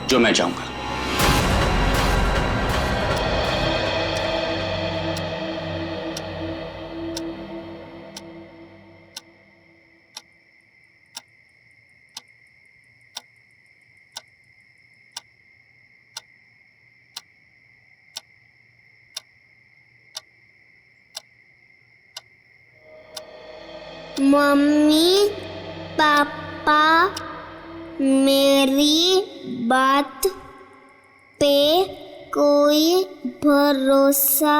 S19: जो मैं चाहूंगा।
S5: मम्मी पापा मेरी बात पे कोई भरोसा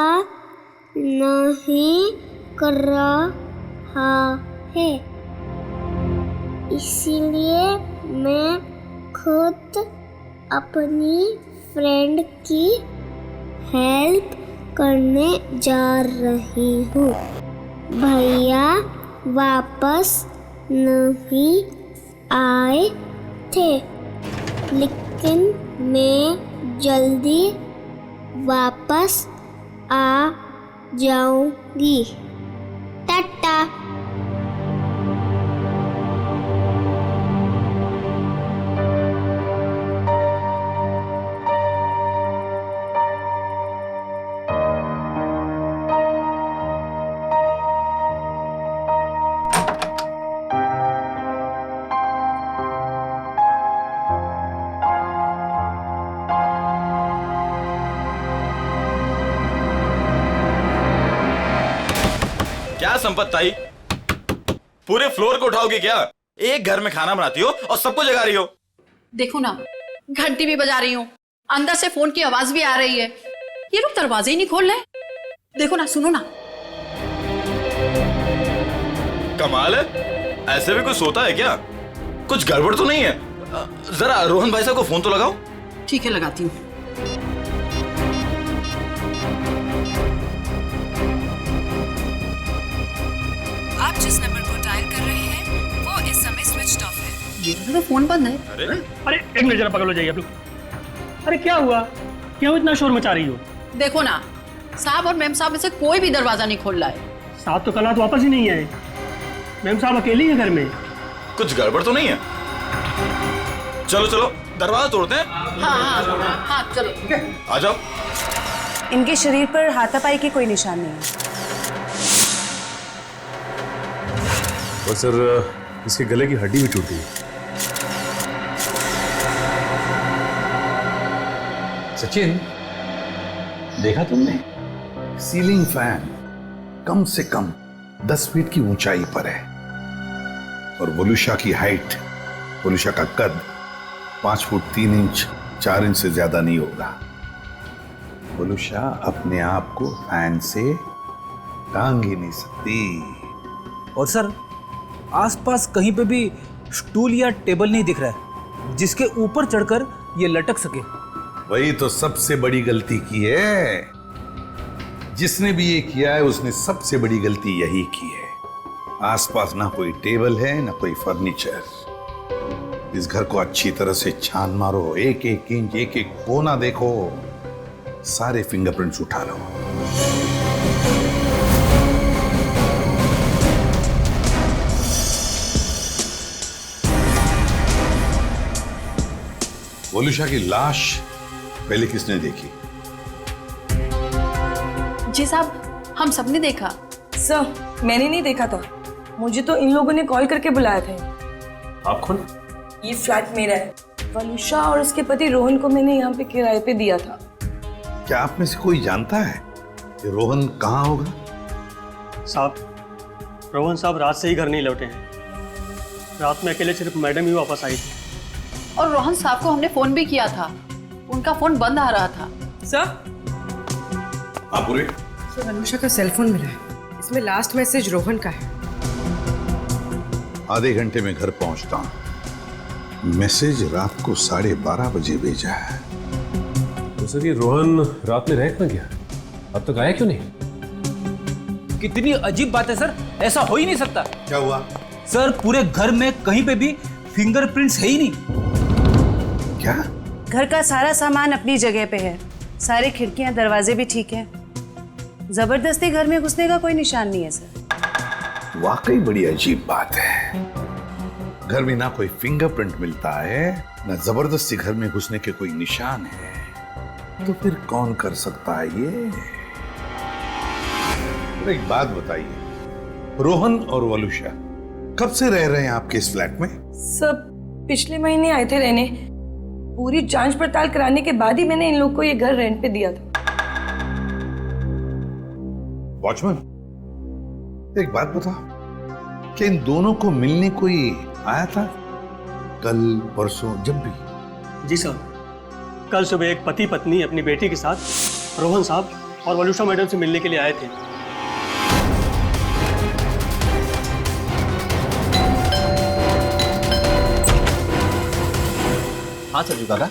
S5: नहीं कर रहा है, इसीलिए मैं खुद अपनी फ्रेंड की हेल्प करने जा रही हूँ। भैया वापस नहीं आए थे, लेकिन मैं जल्दी वापस आ जाऊंगी। टाटा।
S2: क्या संपत्ति, पूरे फ्लोर को उठाओगी क्या? एक घर में खाना बनाती हो और सबको जगा रही हो।
S7: देखो ना, घंटी भी बजा रही हूँ, अंदर से फोन की आवाज भी आ रही है, ये लोग दरवाजे ही नहीं खोल रहे। देखो ना, सुनो ना।
S2: कमाल है, ऐसे भी कोई सोता है क्या? कुछ गड़बड़ तो नहीं है? जरा रोहन भाई साहब को फोन तो लगाओ।
S7: ठीक है, लगाती हूँ।
S16: आप जिस नंबर को डायल कर रहे हैं वो इस समय स्विच ऑफ है।
S7: ये तो फोन बंद है।
S1: अरे एक मिनट, जरा पकड़ लो, जाइए आप लोग। अरे क्या हुआ, क्यों इतना शोर मचा रही हो?
S7: देखो ना, साहब और मैम साहब में से कोई भी दरवाजा नहीं खोल रहा है।
S1: साहब तो कल रात वापस ही नहीं आए, मैम साहब अकेले हैं घर में।
S2: कुछ गड़बड़ तो नहीं है? चलो चलो दरवाजा तोड़ते हैं।
S7: हाँ चलो,
S2: आ जाओ।
S14: इनके शरीर पर हाथापाई के कोई निशान नहीं है।
S13: और सर, इसके गले की हड्डी भी टूट गई।
S11: सचिन, देखा तुमने? सीलिंग फैन कम से कम 10 फीट की ऊंचाई पर है, और वलुषा की हाइट, वलुषा का कद 5 फुट 3 इंच 4 इंच से ज्यादा नहीं होगा। वलुषा अपने आप को फैन से टांग ही नहीं सकती।
S10: और सर, आसपास कहीं पे भी स्टूल या टेबल नहीं दिख रहा है जिसके ऊपर चढ़कर ये लटक सके।
S15: वही तो सबसे बड़ी गलती की है। जिसने भी ये किया है उसने सबसे बड़ी गलती यही की है। आसपास ना कोई टेबल है ना कोई फर्नीचर। इस घर को अच्छी तरह से छान मारो, एक एक इंच एक एक कोना देखो, सारे फिंगरप्रिंट्स उठा लो। वोलुषा की लाश पहले किसने देखी?
S14: जी साहब, हम सबने देखा।
S3: सर, मैंने नहीं देखा था, मुझे तो इन लोगों ने कॉल करके बुलाया था।
S13: आप कौन?
S3: ये फ्लैट मेरा है। वलुषा और उसके पति रोहन को मैंने यहाँ पे किराए पे दिया था।
S15: क्या आप में से कोई जानता है कि रोहन कहाँ होगा?
S1: साहब, रोहन साहब रात से ही घर नहीं लौटे हैं। रात में अकेले सिर्फ मैडम ही वापस आई थी।
S14: और रोहन साहब को हमने फोन भी किया था, उनका फोन बंद आ रहा था।
S3: सर,
S15: पूरे
S16: वलुषा का सेल फोन मिला है, इसमें लास्ट मैसेज रोहन का है।
S15: आधे घंटे में घर पहुंचता हूं। मैसेज रात को 12:30 बजे भेजा है।
S13: तो सर ये रोहन रात में रह कहाँ गया? अब तक आया क्यों नहीं?
S10: कितनी अजीब बात है सर, ऐसा हो ही नहीं सकता।
S15: क्या हुआ?
S10: सर पूरे घर में कहीं पे भी फिंगरप्रिंट्स है ही नहीं।
S15: क्या?
S20: घर का सारा सामान अपनी जगह पे है, सारी खिड़कियां दरवाजे भी ठीक हैं। जबरदस्ती घर में घुसने का कोई निशान नहीं है सर।
S15: वाकई बड़ी अजीब बात है। घर में ना कोई फिंगरप्रिंट मिलता है, ना जबरदस्ती घर में घुसने के कोई निशान है, तो फिर कौन कर सकता है ये? तो एक बात बताइए, रोहन और वलुषा कब से रह रहे हैं आपके इस फ्लैट में?
S3: सब पिछले महीने आए थे रहने। पूरी जांच पड़ताल कराने के बाद ही मैंने इन लोग को ये घर रेंट पे दिया था।
S15: वॉचमैन, एक बात बताओ, क्या इन दोनों को मिलने कोई आया था कल परसों जब भी?
S1: जी साहब, कल सुबह एक पति पत्नी अपनी बेटी के साथ रोहन साहब और वलुषा मैडम से मिलने के लिए आए थे।
S21: हाँ सर काका,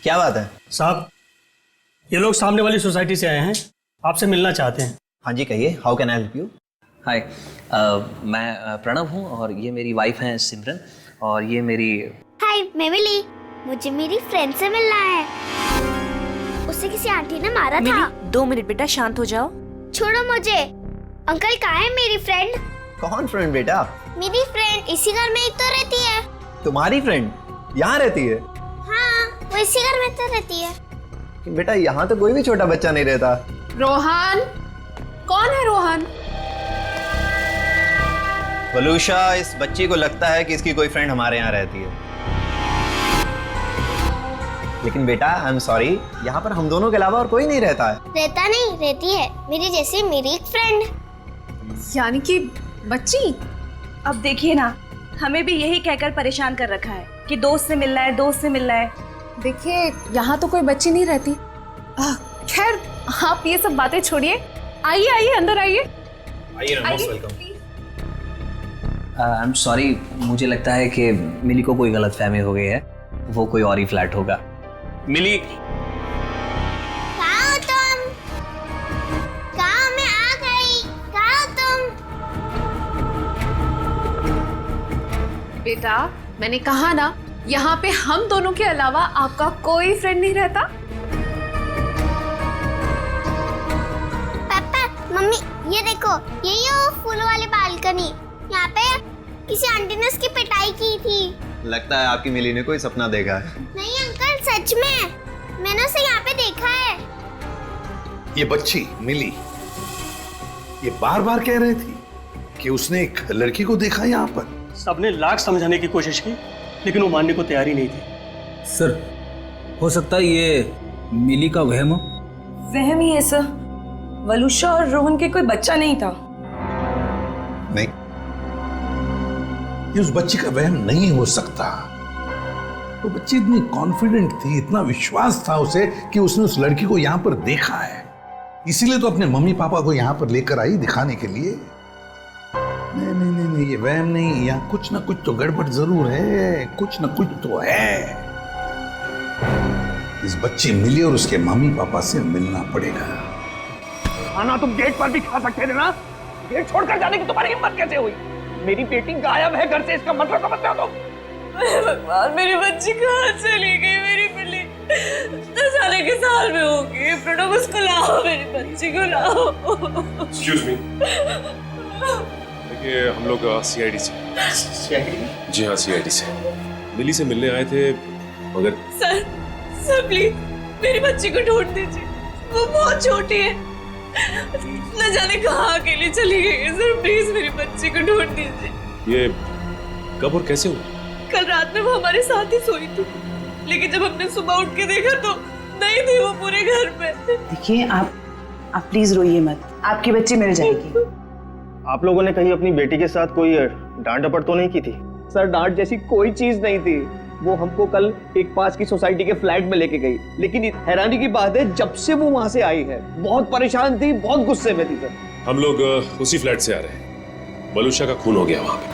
S21: क्या बात है?
S1: साहब, ये लोग सामने वाली सोसाइटी से आए हैं, आपसे मिलना चाहते हैं।
S21: हाँ जी कहिए, how can I help you?
S22: Hi, मैं प्रणव हूँ और ये मेरी वाइफ हैं सिमरन, और ये मेरी।
S5: हाय, मैं मिली। मुझे मेरी फ्रेंड से मिलना है। उसे किसी आंटी ने मारा था।
S20: 2 मिनट बेटा, शांत हो जाओ।
S5: छोड़ो मुझे। अंकल कहाँ है मेरी फ्रेंड?
S21: कौन फ्रेंड बेटा?
S5: मेरी फ्रेंड इसी घर में ही तो रहती है।
S21: तुम्हारी फ्रेंड यहाँ रहती है?
S5: हाँ, वो इसी घर में तो रहती है।
S21: बेटा यहाँ तो कोई भी छोटा बच्चा नहीं रहता।
S14: रोहन? कौन है रोहन?
S21: वलुषा, इस बच्ची को लगता है कि इसकी कोई फ्रेंड हमारे यहाँ रहती है, लेकिन बेटा आई एम सॉरी, यहाँ पर हम दोनों के अलावा और कोई नहीं रहता है।
S5: रहता नहीं, रहती है मेरी जैसी मेरी एक फ्रेंड।
S14: यानी कि बच्ची?
S20: अब देखिए ना, हमें भी यही कहकर परेशान कर रखा है कि दोस्त से मिलना है, दोस्त से मिलना है।
S14: देखिए, यहाँ तो कोई बच्ची नहीं रहती। खैर, आप ये सब बातें छोड़िए, आइए आइए अंदर आइए।
S22: आई एम सॉरी, मुझे लगता है कि मिली को कोई गलतफहमी हो गई है, वो कोई और ही फ्लैट होगा। मिली,
S5: कहाँ हो तुम? कहाँ? मैं आ गई। कहाँ हो तुम?
S14: बेटा, मैंने कहा ना, यहाँ पे हम दोनों के अलावा आपका कोई फ्रेंड नहीं रहता।
S5: पापा, मम्मी, ये देखो, यही है वो फूलों वाली बालकनी। यहाँ पे किसी आंटी ने उसकी पिटाई की थी।
S21: लगता है आपकी मिली ने कोई सपना देखा है।
S5: नहीं अंकल, सच में मैंने उसे यहाँ पे देखा है।
S15: ये बच्ची मिली ये बार बार कह रही थी कि उसने एक लड़की को देखा यहाँ पर।
S1: सबने लाख समझाने की कोशिश की, लेकिन वो मानने को तैयार ही नहीं थी।
S10: सर, हो सकता है ये मिली का वहम हो।
S3: वहम ही है सर। वलुषा और रोहन के कोई बच्चा नहीं था।
S15: नहीं, ये उस बच्ची का वहम नहीं हो सकता। वो बच्ची इतनी कॉन्फिडेंट थी, इतना विश्वास था उसे कि उसने उस लड़की को यहाँ पर देखा है, इसीलिए तो अपने मम्मी पापा को यहाँ पर लेकर आई दिखाने के लिए। नहीं नहीं नहीं, नहीं ये वहम नहीं, यहाँ कुछ ना कुछ तो गड़बड़ जरूर है, कुछ ना कुछ तो है।
S11: इस बच्ची मिली और उसके मम्मी पापा से मिलना पड़ेगा।
S8: खाना तुम गेट पर भी खा सकते थे ना। गेट छोड़कर जाने की तुम्हारी हिम्मत कैसे हुई? मेरी बेटी गायब है घर से, इसका मतलब समझते हो तुम?
S12: भगवान, मेरी बच्ची कहाँ चली गई? मेरी बिल्ली 10 साल के साल में होगी। प्रणव, उसको लाओ, मेरी बच्ची को लाओ।
S13: एक्सक्यूज मी, देखिए हम लोग सीआईडी से। जी हाँ, सीआईडी से मिली से मिलने आए थे, मगर
S12: सर प्लीज मेरी बच्ची को ढूंढ दीजिए। वो बहुत छोटी है, न जाने कहाँ अकेली चली गई है। सर प्लीज मेरी बच्ची को ढूंढ दीजिए।
S13: ये कब और कैसे हुआ?
S12: कल रात में वो हमारे साथ ही सोई थी, लेकिन जब हमने सुबह उठ के देखा तो नहीं थी वो पूरे घर में।
S20: देखिए आप प्लीज रोइए मत, आपकी बच्ची मिल जाएगी।
S8: आप लोगों ने कहीं अपनी बेटी के साथ कोई डांट डपट तो नहीं की थी? सर डांट जैसी कोई चीज नहीं थी। वो हमको कल एक पास की सोसाइटी के फ्लैट में लेके गई, लेकिन हैरानी की बात है जब से वो वहां से आई है बहुत परेशान थी, बहुत गुस्से में थी। सर
S13: हम लोग उसी फ्लैट से आ रहे हैं। बलूशा का खून हो गया वहां पे।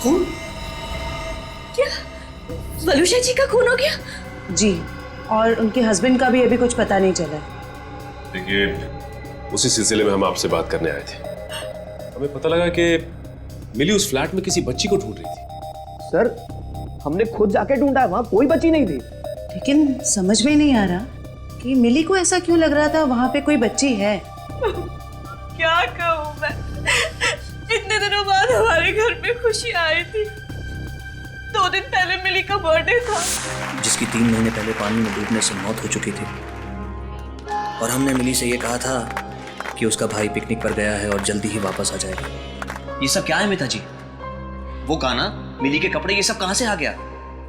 S12: खून? क्या बलूशा जी का खून हो गया?
S20: जी, और उनके हस्बैंड का भी अभी कुछ पता नहीं चला।
S13: देखिए उसी सिलसिले में हम आपसे बात करने आए थे। हमें पता लगा कि मिली उस फ्लैट में किसी बच्ची को ढूंढ रही थी।
S8: सर हमने खुद जाके ढूंढा, वहां कोई बच्ची नहीं थी।
S20: लेकिन समझ में नहीं आ रहा कि मिली को ऐसा क्यों लग रहा था वहां पे कोई बच्ची है।
S12: क्या कहूँ मैं, इतने दिनों बाद हमारे घर पे खुशी आई थी। 2 दिन पहले मिली का बर्थडे था,
S22: जिसकी 3 महीने पहले पानी में डूबने से मौत हो चुकी थी। और हमने मिली से ये कहा था कि उसका भाई पिकनिक पर गया है और जल्दी ही वापस आ जाएगा। ये सब क्या है मिता जी? वो गाना, मिली के कपड़े, ये सब कहां से आ गया?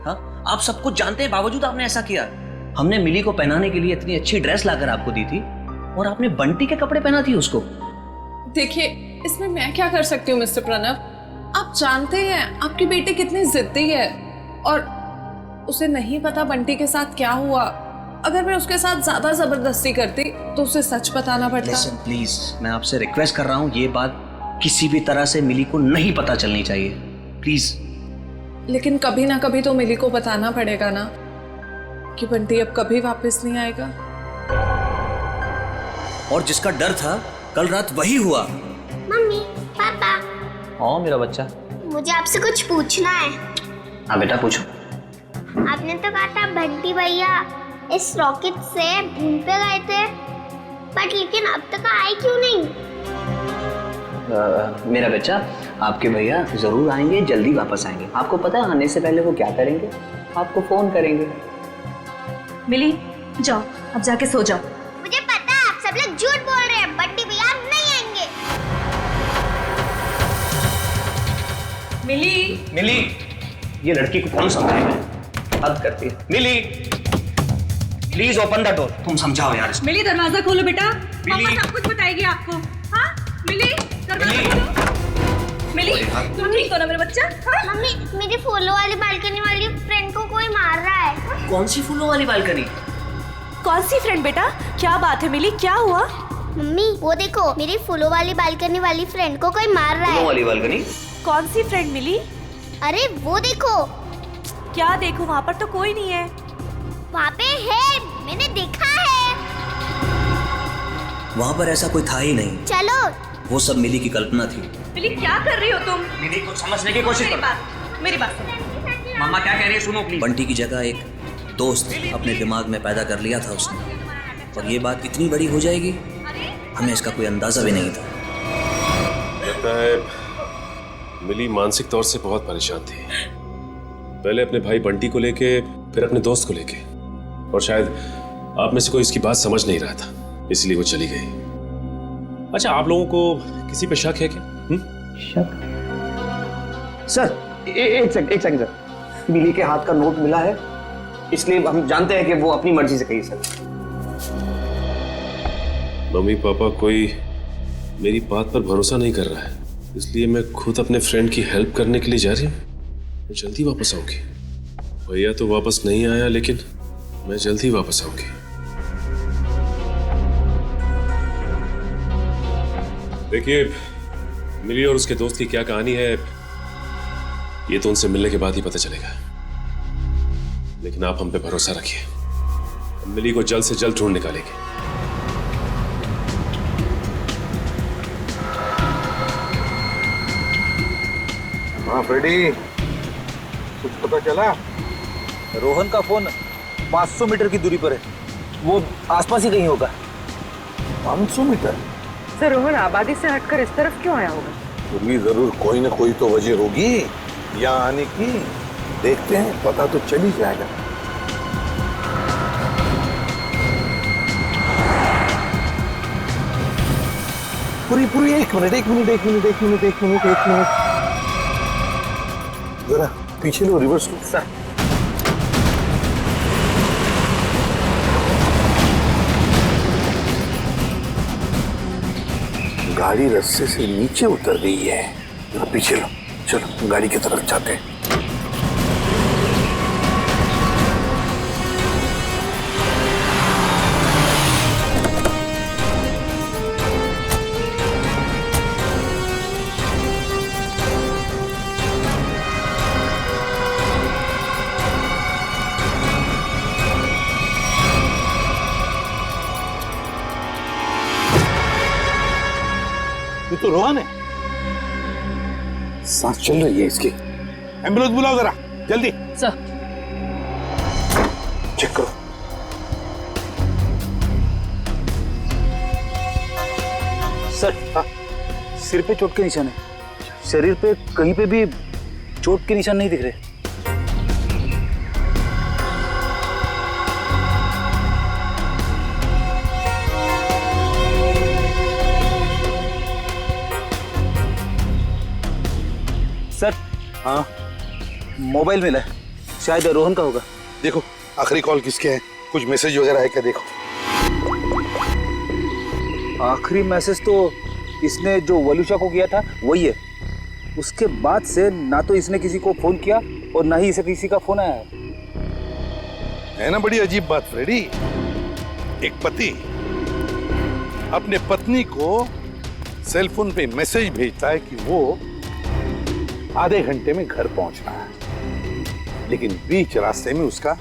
S22: हाँ, आप सब कुछ जानते हैं, बावजूद आपने ऐसा किया। हमने मिली को पहनाने के लिए इतनी अच्छी ड्रेस लाकर आपको दी थी और आपने बंटी के कपड़े पहना थी उसको।
S14: देखिए, इसमें मैं क्या कर सकती हूँ मिस्टर प्रणव? आप जानते हैं आपकी बेटी कितनी जिद्दी है और उसे नहीं पता बंटी के साथ क्या हुआ। अगर मैं उसके साथ ज्यादा जबरदस्ती करती तो उसे सच बताना पड़ता।
S22: लिसन प्लीज, मैं आपसे रिक्वेस्ट कर रहा हूँ, ये बात किसी भी तरह से मिली को नहीं पता चलनी चाहिए, प्लीज।
S14: लेकिन कभी ना कभी तो मिली को बताना पड़ेगा ना कि बंटी अब कभी वापस नहीं आएगा।
S22: और जिसका डर था कल रात वही हुआ।
S5: मम्मी, पापा,
S22: हाँ मेरा बच्चा,
S5: मुझे आपसे कुछ पूछना है।
S22: हाँ बेटा पूछो।
S5: आपने तो कहा था बंटी भैया इस रॉकेट से मून पे गए थे, बट लेकिन अब तक आए क्यों नहीं?
S22: मेरा बच्चा, आपके भैया जरूर आएंगे, जल्दी वापस आएंगे। आपको पता है आने से पहले वो क्या करेंगे? आपको फोन करेंगे।
S7: मिली, जाओ अब जाके सो जाओ।
S5: मुझे पता है आप सब लोग झूठ बोल रहे हैं, बंटी भैया अब नहीं आएंगे।
S22: मिली, ये लड़की को कौन समझाएगा? हद करती है। मिली, प्लीज ओपन द डोर। तुम समझाओ यार।
S7: मिली, दरवाजा खोलो बेटा,
S22: मिली।
S7: पापा सब कुछ बताएगी आपको। हाँ मिली, दरवाजा खोलो। मिली, तुम ठीक हो ना मेरा बच्चा? हाँ?
S5: मम्मी, मेरी फूलों वाली बालकनी वाली फ्रेंड को कोई मार रहा है।
S22: कौन सी फूलों वाली बालकनी?
S7: कौन सी फ्रेंड बेटा? क्या बात है मिली, क्या हुआ?
S5: मम्मी वो देखो, मेरी फूलों वाली बालकनी वाली फ्रेंड को कोई मार रहा है।
S22: फूलों वाली बालकनी?
S7: कौन सी फ्रेंड मिली?
S5: अरे वो देखो।
S7: क्या देखो? वहाँ पर तो कोई नहीं है।
S5: वहाँ पे है, मैंने देखा है।
S22: वहाँ पर ऐसा कोई था ही नहीं।
S5: चलो।
S22: वो सब मिली की कल्पना थी।
S7: मिली क्या कर रही हो तुम?
S22: मिली को समझने की कोशिश करो।
S7: मेरी बात सुनो।
S22: मम्मा क्या कह रही है सुनो प्लीज। बंटी की जगह एक दोस्त अपने दिमाग में पैदा कर लिया था उसने, और ये बात इतनी बड़ी हो जाएगी हमें इसका कोई अंदाजा भी नहीं था।
S13: लगता है मिली मानसिक तौर से बहुत परेशान थी, पहले अपने भाई बंटी को लेके, फिर अपने दोस्त को लेके, और शायद आप में से कोई इसकी बात समझ नहीं रहा था, इसलिए वो चली गई। अच्छा, आप लोगों को किसी पे शक है क्या?
S8: शक? सर एक सेकंड सर, मिली के हाथ का नोट मिला है, इसलिए हम जानते हैं कि वो अपनी मर्जी से गई। सर
S13: मम्मी पापा कोई मेरी बात पर भरोसा नहीं कर रहा है, इसलिए मैं खुद अपने फ्रेंड की हेल्प करने के लिए जा रही हूँ। मैं जल्दी वापस आऊंगी। भैया तो वापस नहीं आया, लेकिन मैं जल्दी वापस आऊंगी। देखिए, मिली और उसके दोस्त की क्या कहानी है ये तो उनसे मिलने के बाद ही पता चलेगा, लेकिन आप हम पे भरोसा रखिए, हम मिली को जल्द से जल्द ढूंढ निकालेंगे।
S11: हाँ फ्रेडी, कुछ पता चला?
S10: रोहन का फोन 500 मीटर की दूरी पर है, वो आसपास ही कहीं होगा।
S11: 500 मीटर?
S16: सर रोहन आबादी से हटकर इस तरफ क्यों आया होगा?
S11: फिर भी जरूर कोई ना कोई तो वजह होगी यहाँ आने की। देखते हैं, पता तो चल ही जाएगा। पूरी एक मिनट जरा पीछे लो, रिवर्स लो।
S10: सर
S11: गाड़ी रास्ते से नीचे उतर गई है, जरा पीछे लो। चलो गाड़ी की तरफ जाते हैं। ये तो रोहन है, सांस चल रही है इसकी। एम्बुलेंस बुलाओ जरा जल्दी।
S16: सर
S11: चेक करो।
S10: सर हाँ, सिर पे चोट के निशान है, शरीर पे कहीं पे भी चोट के निशान नहीं दिख रहे। सर हाँ, मोबाइल मिला है, शायद रोहन का होगा।
S11: देखो आखिरी कॉल किसके है, कुछ मैसेज वगैरह है क्या? देखो
S10: आखिरी मैसेज तो इसने जो वलूशा को किया था वही है। उसके बाद से ना तो इसने किसी को फोन किया और ना ही इसे किसी का फोन आया
S11: है ना। बड़ी अजीब बात फ्रेडी, एक पति अपने पत्नी को सेल फोन पे मैसेज भेजता है कि वो आधे घंटे में घर पहुंचना है, लेकिन बीच रास्ते में उसका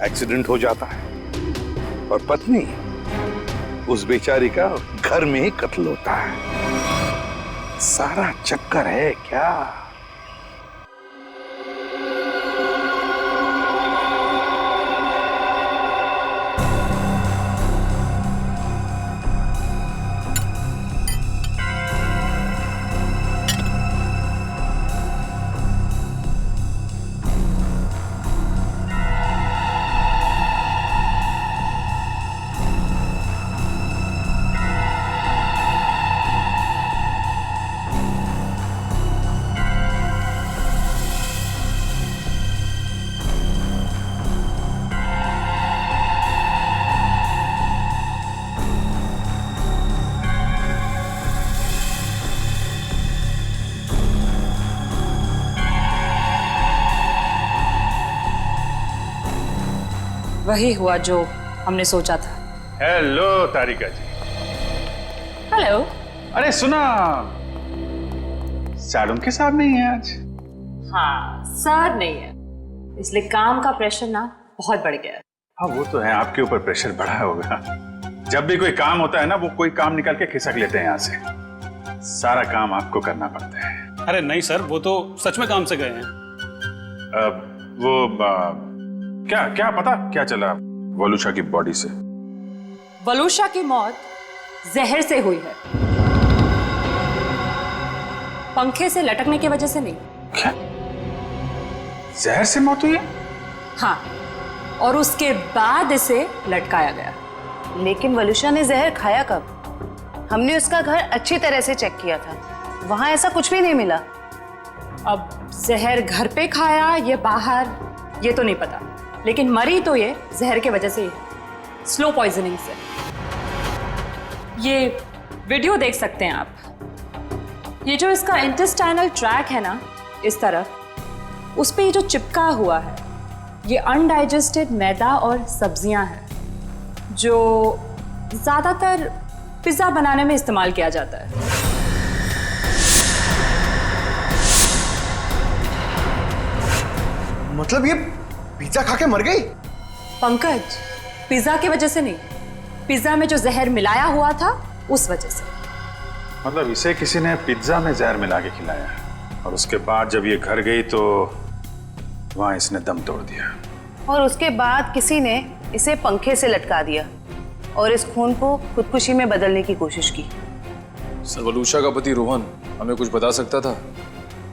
S11: एक्सीडेंट हो जाता है और पत्नी उस बेचारी का घर में ही कत्ल होता है। सारा चक्कर है क्या?
S20: वही हुआ जो हमने सोचा था।
S1: हेलो तारिका जी।
S20: हेलो।
S1: अरे सुना, सारुण के साथ नहीं है आज।
S20: हाँ सर नहीं है, इसलिए काम का प्रेशर ना बहुत बढ़ गया है।
S1: हाँ वो तो है, आपके ऊपर प्रेशर बढ़ा होगा। जब भी कोई काम होता है ना, वो कोई काम निकाल के खिसक लेते हैं यहाँ से। सारा काम आपको करना पड़ता है।
S17: अरे नहीं सर, वो तो सच में काम से गए हैं।
S1: क्या पता क्या चला वलूशा की बॉडी से?
S20: वलूशा की मौत जहर से हुई है, पंखे से लटकने की वजह से नहीं।
S1: क्या? जहर से मौत हुई है?
S20: हाँ, और उसके बाद इसे लटकाया गया।
S12: लेकिन वलूशा ने जहर खाया कब? हमने उसका घर अच्छी तरह से चेक किया था, वहां ऐसा कुछ भी नहीं मिला।
S20: अब जहर घर पे खाया या बाहर ये तो नहीं पता, लेकिन मरी तो ये जहर के वजह से ही, स्लो पॉइजनिंग से। ये वीडियो देख सकते हैं आप। ये जो इसका इंटेस्टाइनल ट्रैक है ना, इस तरफ, उस पे ये जो चिपका हुआ है, ये अनडाइजेस्टेड मैदा और सब्जियां हैं जो ज़्यादातर पिज़्ज़ा बनाने में इस्तेमाल किया जाता है।
S8: मतलब ये पिज्जा खा के मर गई?
S20: पंकज, पिज्जा की वजह से नहीं, पिज्जा में जो जहर मिलाया हुआ था उस वजह से।
S6: मतलब इसे किसी ने पिज्जा में जहर मिला के खिलाया है और उसके बाद जब ये घर गई तो वहां इसने दम तोड़ दिया।
S16: और उसके बाद किसी ने इसे पंखे से लटका दिया और इस खून को खुदकुशी में बदलने की कोशिश की।
S13: सर वलूशा का पति रोहन हमें कुछ बता सकता था,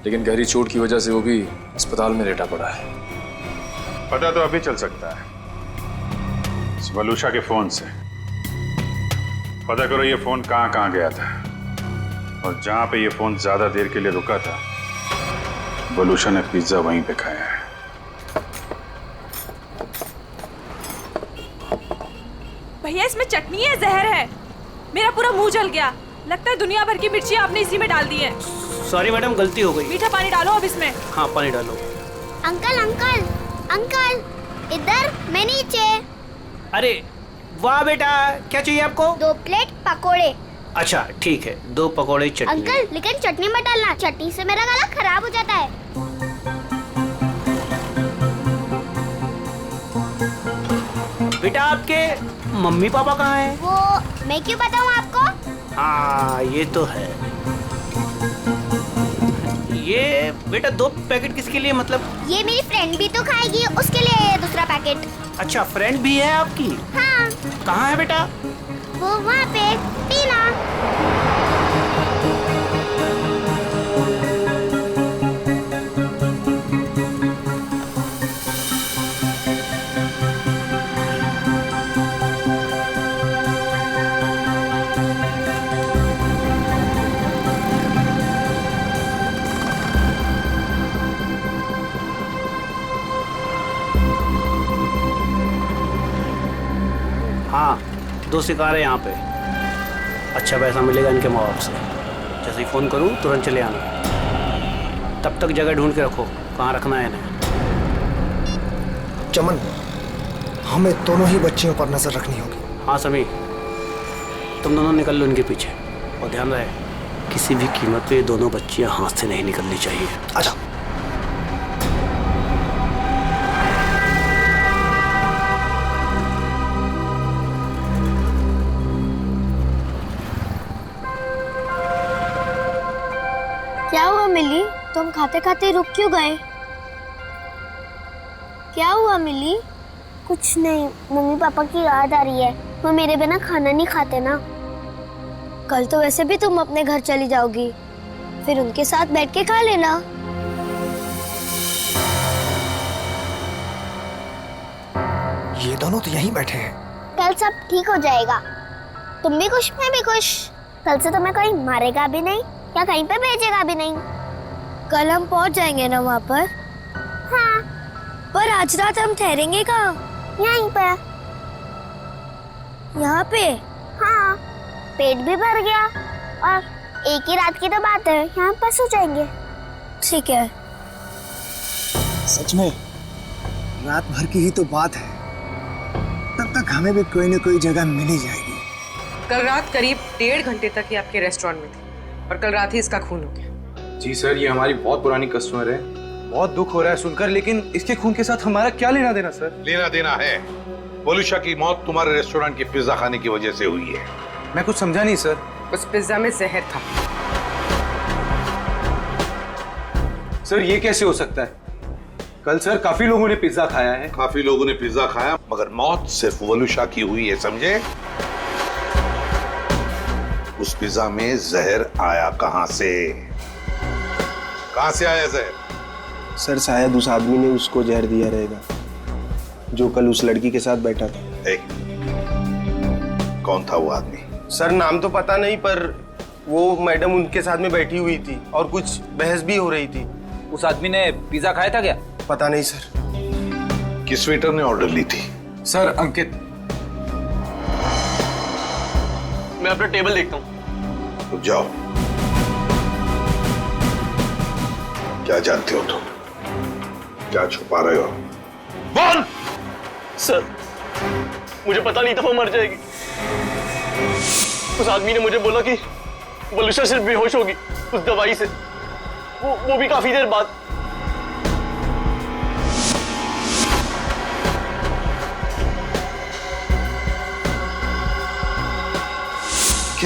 S13: लेकिन गहरी चोट की वजह से वो भी अस्पताल में लेटा पड़ा है।
S6: पता तो अभी चल सकता है इस वलूशा के फोन से। पता करो ये फोन कहाँ कहाँ गया था और जहां पे ये फोन ज्यादा देर के लिए रुका था वलूशा ने पिज्जा वहीं पे खाया है।
S12: भैया इसमें चटनी है, जहर है। मेरा पूरा मुंह जल गया। लगता है दुनिया भर की मिर्ची आपने इसी में डाल दी है।
S8: सॉरी मैडम, गलती हो गई।
S12: मीठा पानी डालो अब इसमें।
S8: हाँ पानी डालो।
S5: अंकल अंकल अंकल, इधर, मैं नीचे।
S8: अरे वाह बेटा, क्या चाहिए आपको?
S5: 2 प्लेट पकोड़े।
S8: अच्छा ठीक है, 2 पकोड़े चटनी।
S5: अंकल लेकिन चटनी मत डालना, चटनी से मेरा गला खराब हो जाता है।
S8: बेटा आपके मम्मी पापा कहाँ हैं?
S5: वो मैं क्यों बताऊँ आपको?
S8: हाँ ये तो है। ये बेटा 2 पैकेट किसके लिए, मतलब?
S5: ये मेरी फ्रेंड भी तो खाएगी, उसके लिए ये दूसरा पैकेट।
S8: अच्छा फ्रेंड भी है आपकी?
S5: हाँ।
S8: कहाँ है बेटा?
S5: वो वहाँ पे, टीना।
S8: हाँ 2 शिकार है यहाँ पे। अच्छा पैसा मिलेगा इनके माँ बाप से। जैसे ही फ़ोन करूँ तुरंत चले आना। तब तक जगह ढूंढ के रखो कहाँ रखना है इन्हें।
S4: चमन, हमें दोनों ही बच्चियों पर नजर रखनी होगी।
S8: हाँ समी, तुम दोनों निकल लो इनके पीछे और ध्यान रहे किसी भी कीमत पे ये दोनों बच्चियाँ हाथ से नहीं निकलनी चाहिए।
S4: अच्छा।
S5: क्या हुआ मिली? तुम खाते खाते रुक क्यों गए? क्या हुआ मिली? कुछ नहीं, मम्मी पापा की याद आ रही है। वो मेरे बिना खाना नहीं खाते ना। कल तो वैसे भी तुम अपने घर चली जाओगी, फिर उनके साथ बैठ के खा लेना।
S4: ये दोनों तो यहीं बैठे हैं।
S5: कल सब ठीक हो जाएगा। तुम भी खुश, मैं भी खुश। कल से तुम्हें कोई मारेगा भी नहीं या कहीं पे भेजेगा भी नहीं। कल हम पहुंच जाएंगे ना वहाँ पर? हाँ। पर आज रात हम ठहरेंगे कहाँ? यहीं पे। यहाँ पे? हाँ। पेट भी भर गया और एक ही रात की तो बात है, यहाँ पर सो जाएंगे। ठीक है।
S4: सच में रात भर की ही तो बात है, तब तक हमें भी कोई न कोई जगह मिल ही जाएगी।
S16: कल रात करीब 1.5 घंटे तक ये आपके रेस्टोरेंट में थी और कल रात ही इसका खून हो गया।
S9: जी सर, ये हमारी बहुत पुरानी कस्टमर है। बहुत दुख हो रहा है सुनकर, लेकिन इसके खून के साथ हमारा क्या लेना देना सर?
S11: लेना देना है। वलूशा की मौत तुम्हारे रेस्टोरेंट की पिज्जा खाने की वजह से हुई है।
S9: मैं कुछ समझा नहीं सर।
S16: उस पिज्जा में जहर था।
S9: सर ये कैसे हो सकता है? कल सर काफी लोगों ने पिज्जा खाया है।
S11: काफी लोगों ने पिज्जा खाया, मगर मौत सिर्फ वलूशा की हुई है, समझे? उस पिज्जा में जहर आया कहां से? कहां से आया जहर?
S8: सर शायद उस आदमी ने उसको जहर दिया रहेगा जो कल उस लड़की के साथ बैठा था।
S11: कौन था वो आदमी?
S8: सर नाम तो पता नहीं, पर वो मैडम उनके साथ में बैठी हुई थी और कुछ बहस भी हो रही थी।
S10: उस आदमी ने पिज्जा खाया था क्या?
S8: पता नहीं सर।
S11: किस वेटर ने ऑर्डर ली थी?
S9: सर अंकित।
S8: मैं अपना टेबल देखता हूँ।
S11: तो जाओ। क्या जानते हो तुम? क्या छुपा रहे हो?
S8: बोल! सर मुझे पता नहीं था वो मर जाएगी। उस आदमी ने मुझे बोला कि वलूशा सिर्फ बेहोश होगी उस दवाई से, वो भी काफी देर बाद।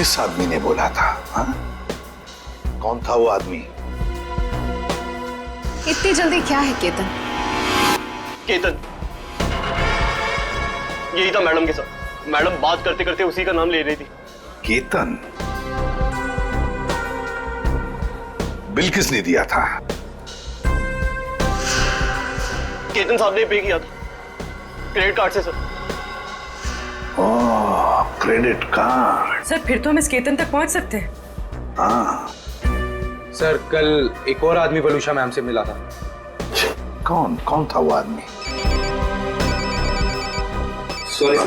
S11: किस आदमी ने बोला था? हा? कौन था वो आदमी?
S16: इतनी जल्दी क्या है केतन?
S8: केतन यही था मैडम के साथ। मैडम बात करते करते उसी का नाम ले रही थी।
S11: केतन? बिल किसने दिया था?
S8: केतन साहब ने पे किया था क्रेडिट कार्ड से सर।
S11: ओह, क्रेडिट कार्ड।
S18: सर फिर तो हम इस केतन तक पहुंच सकते हैं।
S11: हाँ
S9: सर कल एक और आदमी बलूशा मैम से मिला था।
S11: कौन था वो आदमी?
S9: सॉरी।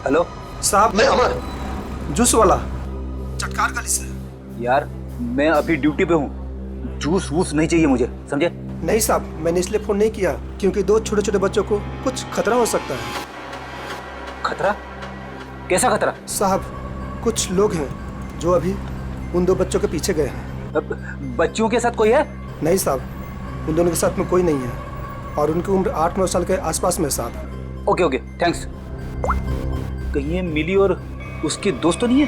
S8: हेलो
S19: साहब, मैं अमर, जूस वाला, चटकार गली से।
S8: यार मैं अभी ड्यूटी पे हूँ, जूस वूस नहीं चाहिए मुझे, समझे?
S19: नहीं साहब, मैंने इसलिए फोन नहीं किया क्योंकि 2 छोटे छोटे बच्चों को कुछ खतरा हो सकता है।
S8: खतरा? कैसा खतरा?
S19: साहब कुछ लोग हैं जो अभी उन 2 बच्चों के पीछे गए हैं।
S8: बच्चों के साथ कोई है?
S19: नहीं साहब, उन दोनों के साथ में कोई नहीं है और उनकी उम्र 8-9 साल के आसपास में साहब।
S8: Okay okay thanks. कहीं ये मिली और उसके दोस्त तो नहीं है?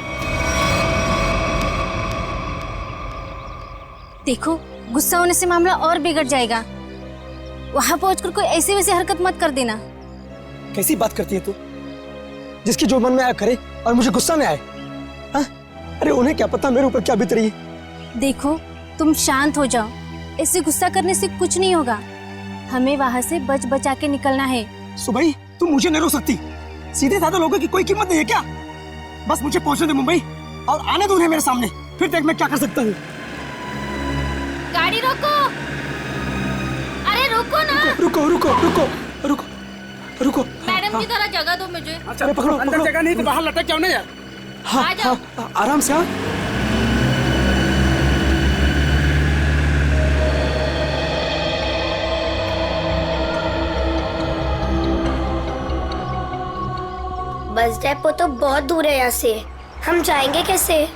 S5: देखो, गुस्सा होने से मामला और बिगड़ जाएगा। वहां पहुंचकर कोई ऐसी वैसी हरकत मत कर देना।
S19: कैसी बात करती है तू? जिसकी जो मन में आया करे और मुझे गुस्सा में आए? हाँ? अरे उन्हें क्या पता मेरे ऊपर क्या बीत रही है।
S5: देखो, तुम शांत हो जाओ। ऐसे गुस्सा करने से कुछ नहीं होगा। हमें वहां से बच बचा के निकलना है।
S19: सुबह तुम मुझे नहीं रोक सकती। सीधे साधे लोगों की कोई कीमत नहीं है क्या? बस मुझे पहुंचने दे मुंबई और आने दो उन्हें मेरे सामने, फिर देख मैं क्या कर सकता हूँ।
S5: गाड़ी रोको। अरे रुको ना।
S19: रुको रुको रुको रुको रुको।
S5: मैडम की तरह जगह दो मुझे।
S19: अरे पकड़ो पकड़ो। जगह नहीं तो बाहर लटक जाओ ना यार। हाँ हाँ आराम से। हाँ
S5: बस डेपो तो बहुत दूर है यहाँ से। हम जाएंगे कैसे?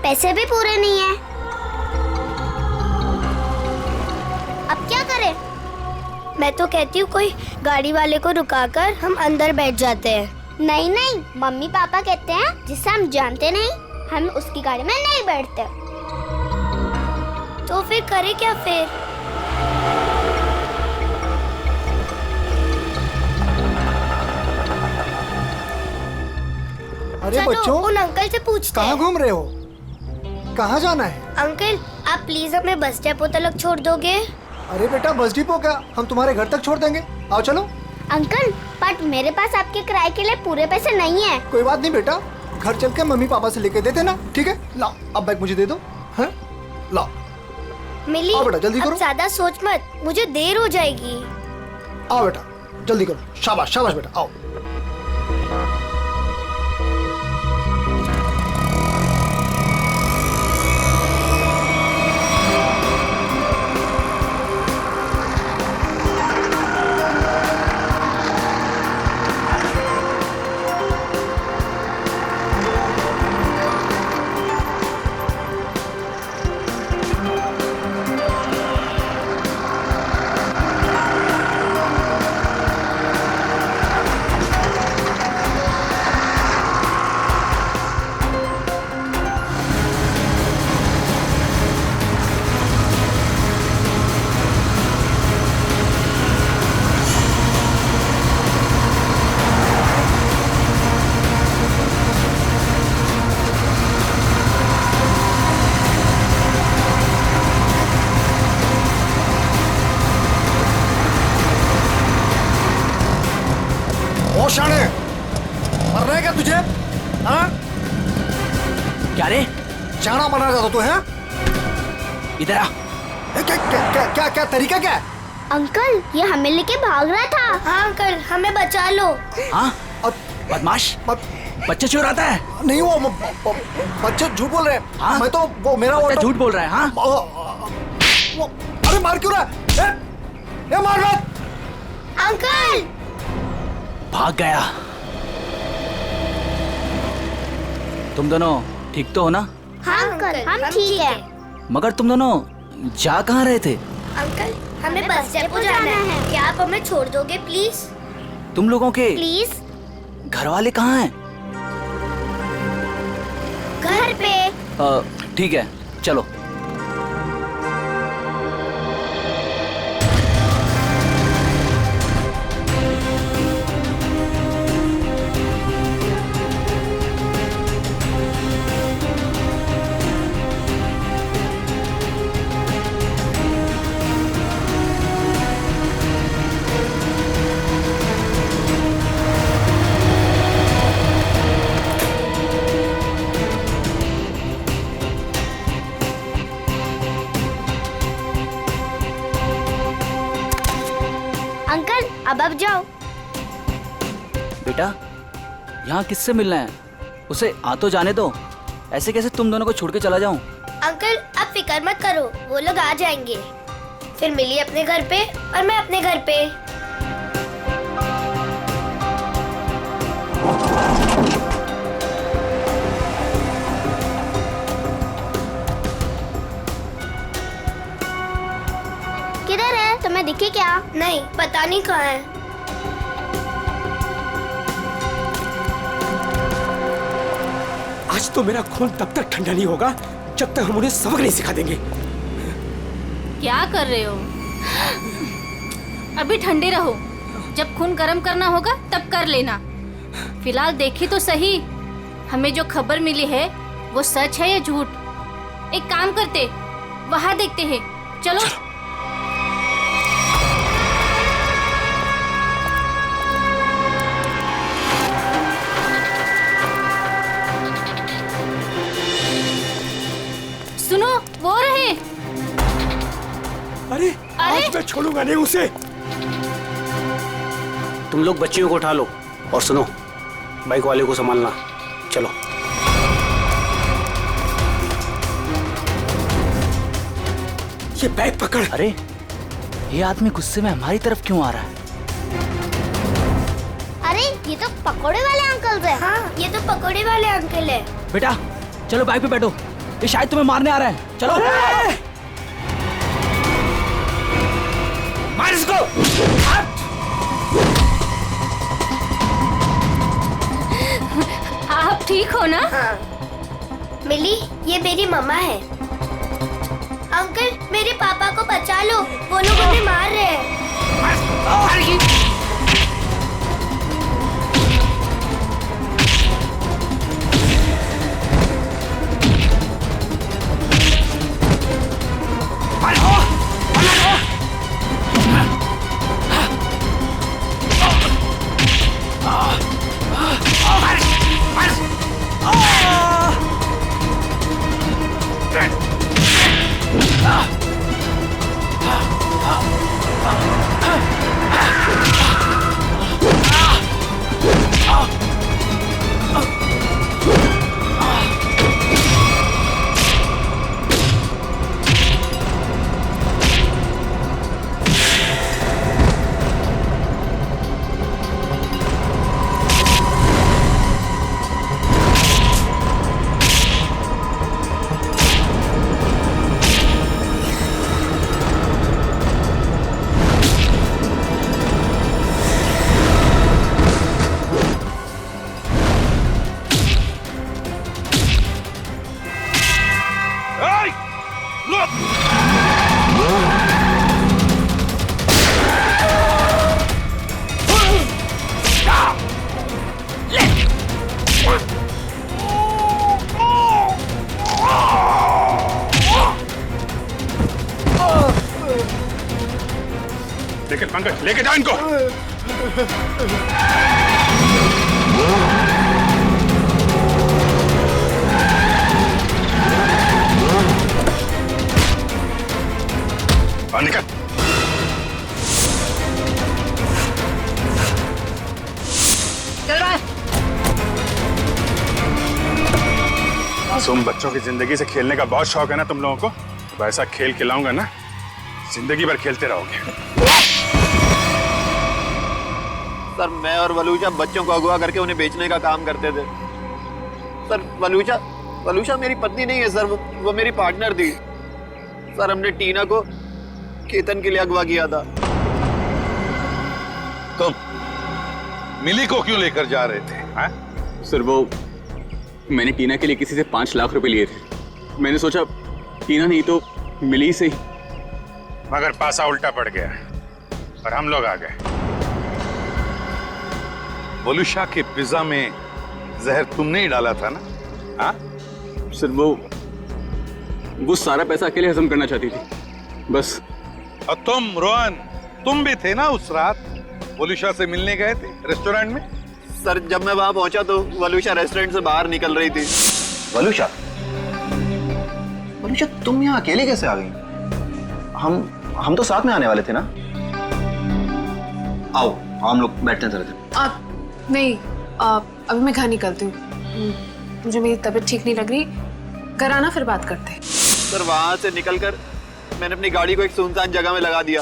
S5: पैसे भी पूरे नहीं है। अब क्या करें? मैं तो कहती हूँ कोई गाड़ी वाले को रुकाकर हम अंदर बैठ जाते हैं। नहीं नहीं, मम्मी पापा कहते हैं जिसे हम जानते नहीं हम उसकी गाड़ी में नहीं बैठते। तो फिर करें क्या फिर?
S19: अरे बच्चों,
S5: उन अंकल से पूछते
S19: कहाँ घूम रहे हो? कहाँ जाना है?
S5: अंकल आप प्लीज हमें बस डेपो तक छोड़ दोगे?
S19: अरे बेटा बस डिपो क्या, हम तुम्हारे घर तक छोड़ देंगे। आओ चलो।
S5: अंकल बट मेरे पास आपके किराए के लिए पूरे पैसे नहीं है।
S19: कोई बात नहीं बेटा, घर चल के मम्मी पापा से लेके दे देना, ठीक है? लाओ अब बैग मुझे दे दो। हैं? लाओ।
S5: मिली,
S19: आओ बेटा जल्दी करो।
S5: ज्यादा सोच मत, मुझे देर हो जाएगी।
S19: आओ बेटा जल्दी करो। शाबाश शाबाश बेटा, आओ। शाणे, मर रहा है क्या तुझे? हाँ?
S22: क्या रे?
S19: शाना बना रहा था तू है?
S22: इधर आ।
S19: क्या क्या क्या क्या क्या तरीका क्या है?
S5: अंकल ये हमें लेके भाग रहा था। हाँ अंकल हमें बचा लो।
S22: हाँ? बदमाश, बच्चे चोर आता है?
S19: नहीं वो बच्चे झूठ बोल रहे हैं। हाँ? मैं तो वो मेरा
S22: बच्चा झूठ बोल रहा है। हाँ?
S19: अरे मार क्यों रहा है? मार मत।
S5: अंकल
S22: भाग गया। तुम दोनों ठीक तो हो ना?
S5: हाँ अंकल हम ठीक है।
S22: मगर तुम दोनों जा कहाँ रहे थे?
S5: अंकल हमें बस डेपो जाना है, क्या आप हमें छोड़ दोगे प्लीज?
S22: तुम लोगों के
S5: प्लीज।
S22: घर वाले कहाँ हैं?
S5: घर पे।
S22: ठीक है, चलो।
S5: अब जाओ।
S22: बेटा, यहाँ किससे मिलना है? उसे आ तो जाने दो। ऐसे कैसे तुम दोनों को छोड़ के चला जाऊं?
S5: अंकल आप फिक्र मत करो, वो लोग आ जाएंगे। फिर मिली अपने घर पे और मैं अपने घर पे। किधर है? तुम्हें दिखे क्या? नहीं, पता नहीं कहाँ है।
S19: आज तो मेरा खून तब तक ठंडा नहीं होगा जब तक हम उन्हें सबक नहीं सिखा देंगे।
S2: क्या कर रहे हो? अभी ठंडे रहो, जब खून गर्म करना होगा तब कर लेना। फिलहाल देखी तो सही, हमें जो खबर मिली है वो सच है या झूठ? एक काम करते, वहाँ देखते हैं। चलो। सुनो, वो रहे।
S19: अरे आज मैं छोड़ूंगा नहीं उसे।
S22: तुम लोग बच्चियों को उठा लो और सुनो, बाइक वाले को संभालना। चलो।
S19: ये बैग पकड़।
S22: अरे ये आदमी गुस्से में हमारी तरफ क्यों आ रहा है?
S5: अरे ये तो पकोड़े वाले अंकल है। हाँ, ये तो पकोड़े वाले अंकल है।
S22: बेटा चलो बाइक पे बैठो, ये शायद तुम्हें मारने आ रहा है। चलो मार इसको।
S2: आप ठीक हो ना?
S5: हाँ। मिली, ये मेरी मम्मा है। अंकल मेरे पापा को बचा लो, वो लोग हमें मार रहे हैं।
S15: लेकिन पंकज लेके जाओ इनको। निकल।
S2: चल रहा है।
S15: मासूम बच्चों की जिंदगी से खेलने का बहुत शौक है ना तुम लोगों को? तो ऐसा खेल खिलाऊंगा ना, जिंदगी भर खेलते रहोगे।
S8: सर मैं और वलूजा बच्चों को अगवा करके उन्हें बेचने का काम करते थे। सर वलूजा मेरी पत्नी नहीं है सर, वो मेरी पार्टनर थी। सर हमने टीना को केतन के लिए अगवा किया था।
S11: तुम मिली को क्यों लेकर जा रहे थे? हा?
S3: सर वो मैंने टीना के लिए किसी से 5 लाख रुपए लिए थे। मैंने सोचा टीना नहीं तो मिली से ही।
S11: मगर पासा उल्टा पड़ गया और हम लोग आ गए। वलुषा के पिज्जा में जहर तुमने ही डाला था ना? हाँ?
S3: सर वो सारा पैसा अकेले हजम करना चाहती थी बस।
S11: और तुम रोहन, तुम भी थे ना उस रात? वलुषा से मिलने गए थे रेस्टोरेंट में?
S8: सर जब मैं वहां पहुंचा तो वलुषा रेस्टोरेंट से बाहर निकल रही थी।
S4: वलुषा तुम यहाँ अकेले कैसे आ गई? हम तो साथ में आने वाले थे ना। आओ हम लोग बैठते हैं जरा।
S14: नहीं अभी मैं घर निकलती हूँ, मुझे मेरी तबीयत ठीक नहीं लग रही। घर आना फिर बात करते हैं।
S8: सर वहां से निकलकर मैंने अपनी गाड़ी को एक सुनसान जगह में लगा दिया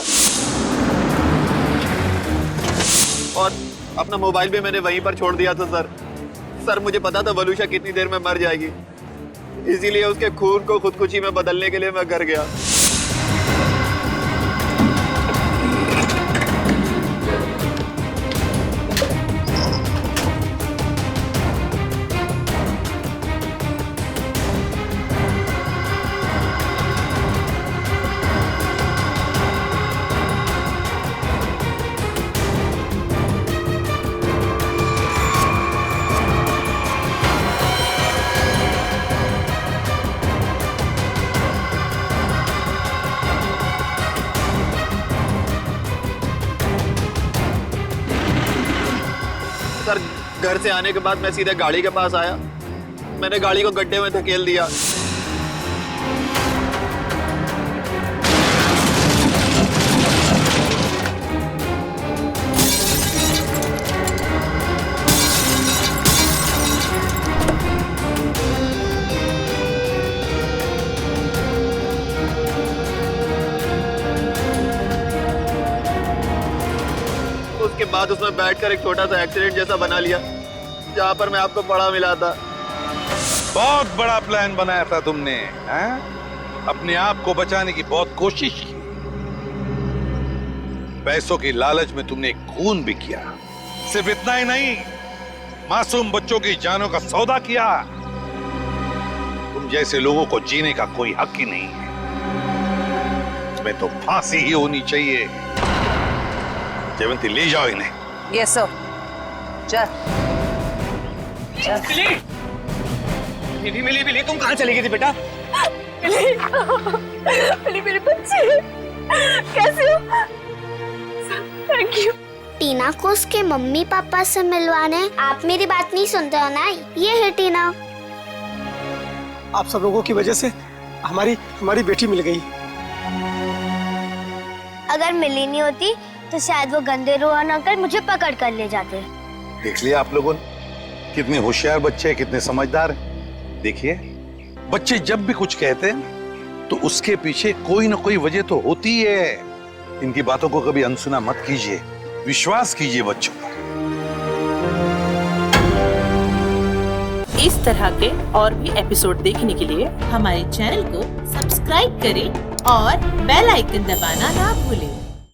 S8: और अपना मोबाइल भी मैंने वहीं पर छोड़ दिया था। सर मुझे पता था वलुषा कितनी देर में मर जाएगी, इसीलिए उसके खून को खुदकुशी में बदलने के लिए मैं घर गया। सर घर से आने के बाद मैं सीधे गाड़ी के पास आया। मैंने गाड़ी को गड्ढे में धकेल दिया। उसके बाद उसमें बैठकर एक छोटा सा एक्सीडेंट जैसा बना लिया जहां पर मैं आपको पड़ा मिला था।
S11: बहुत बड़ा प्लान बनाया था तुमने, हैं? अपने आप को बचाने की बहुत कोशिश की। पैसों की लालच में तुमने खून भी किया। सिर्फ इतना ही नहीं, मासूम बच्चों की जानों का सौदा किया। तुम जैसे लोगों को जीने का कोई हक ही नहीं है। तुम्हें तो फांसी ही होनी चाहिए। जयवंती ले जाओ इन्हें।
S16: Yes sir. चल
S8: मिली तुम कहाँ चली गई थी बेटा?
S5: मिली मेरे बच्चे कैसे हो? Thank you. टीना को उसके मम्मी पापा से मिलवाने। आप मेरी बात नहीं सुनते हो ना? ये है टीना।
S19: आप सब लोगों की वजह से हमारी बेटी मिल गई।
S5: अगर मिली नहीं होती तो शायद वो गंदे रोहन अंकल मुझे पकड़ कर ले जाते।
S11: देख लिया आप लोगों ने, कितने होशियार बच्चे हैं, कितने समझदार हैं। देखिए, बच्चे जब भी कुछ कहते हैं तो उसके पीछे कोई ना कोई वजह तो होती है। इनकी बातों को कभी अनसुना मत कीजिए, विश्वास कीजिए बच्चों पर।
S21: इस तरह के और भी एपिसोड देखने के लिए हमारे चैनल को सब्सक्राइब करें और बेल आइकन दबाना ना भूलें।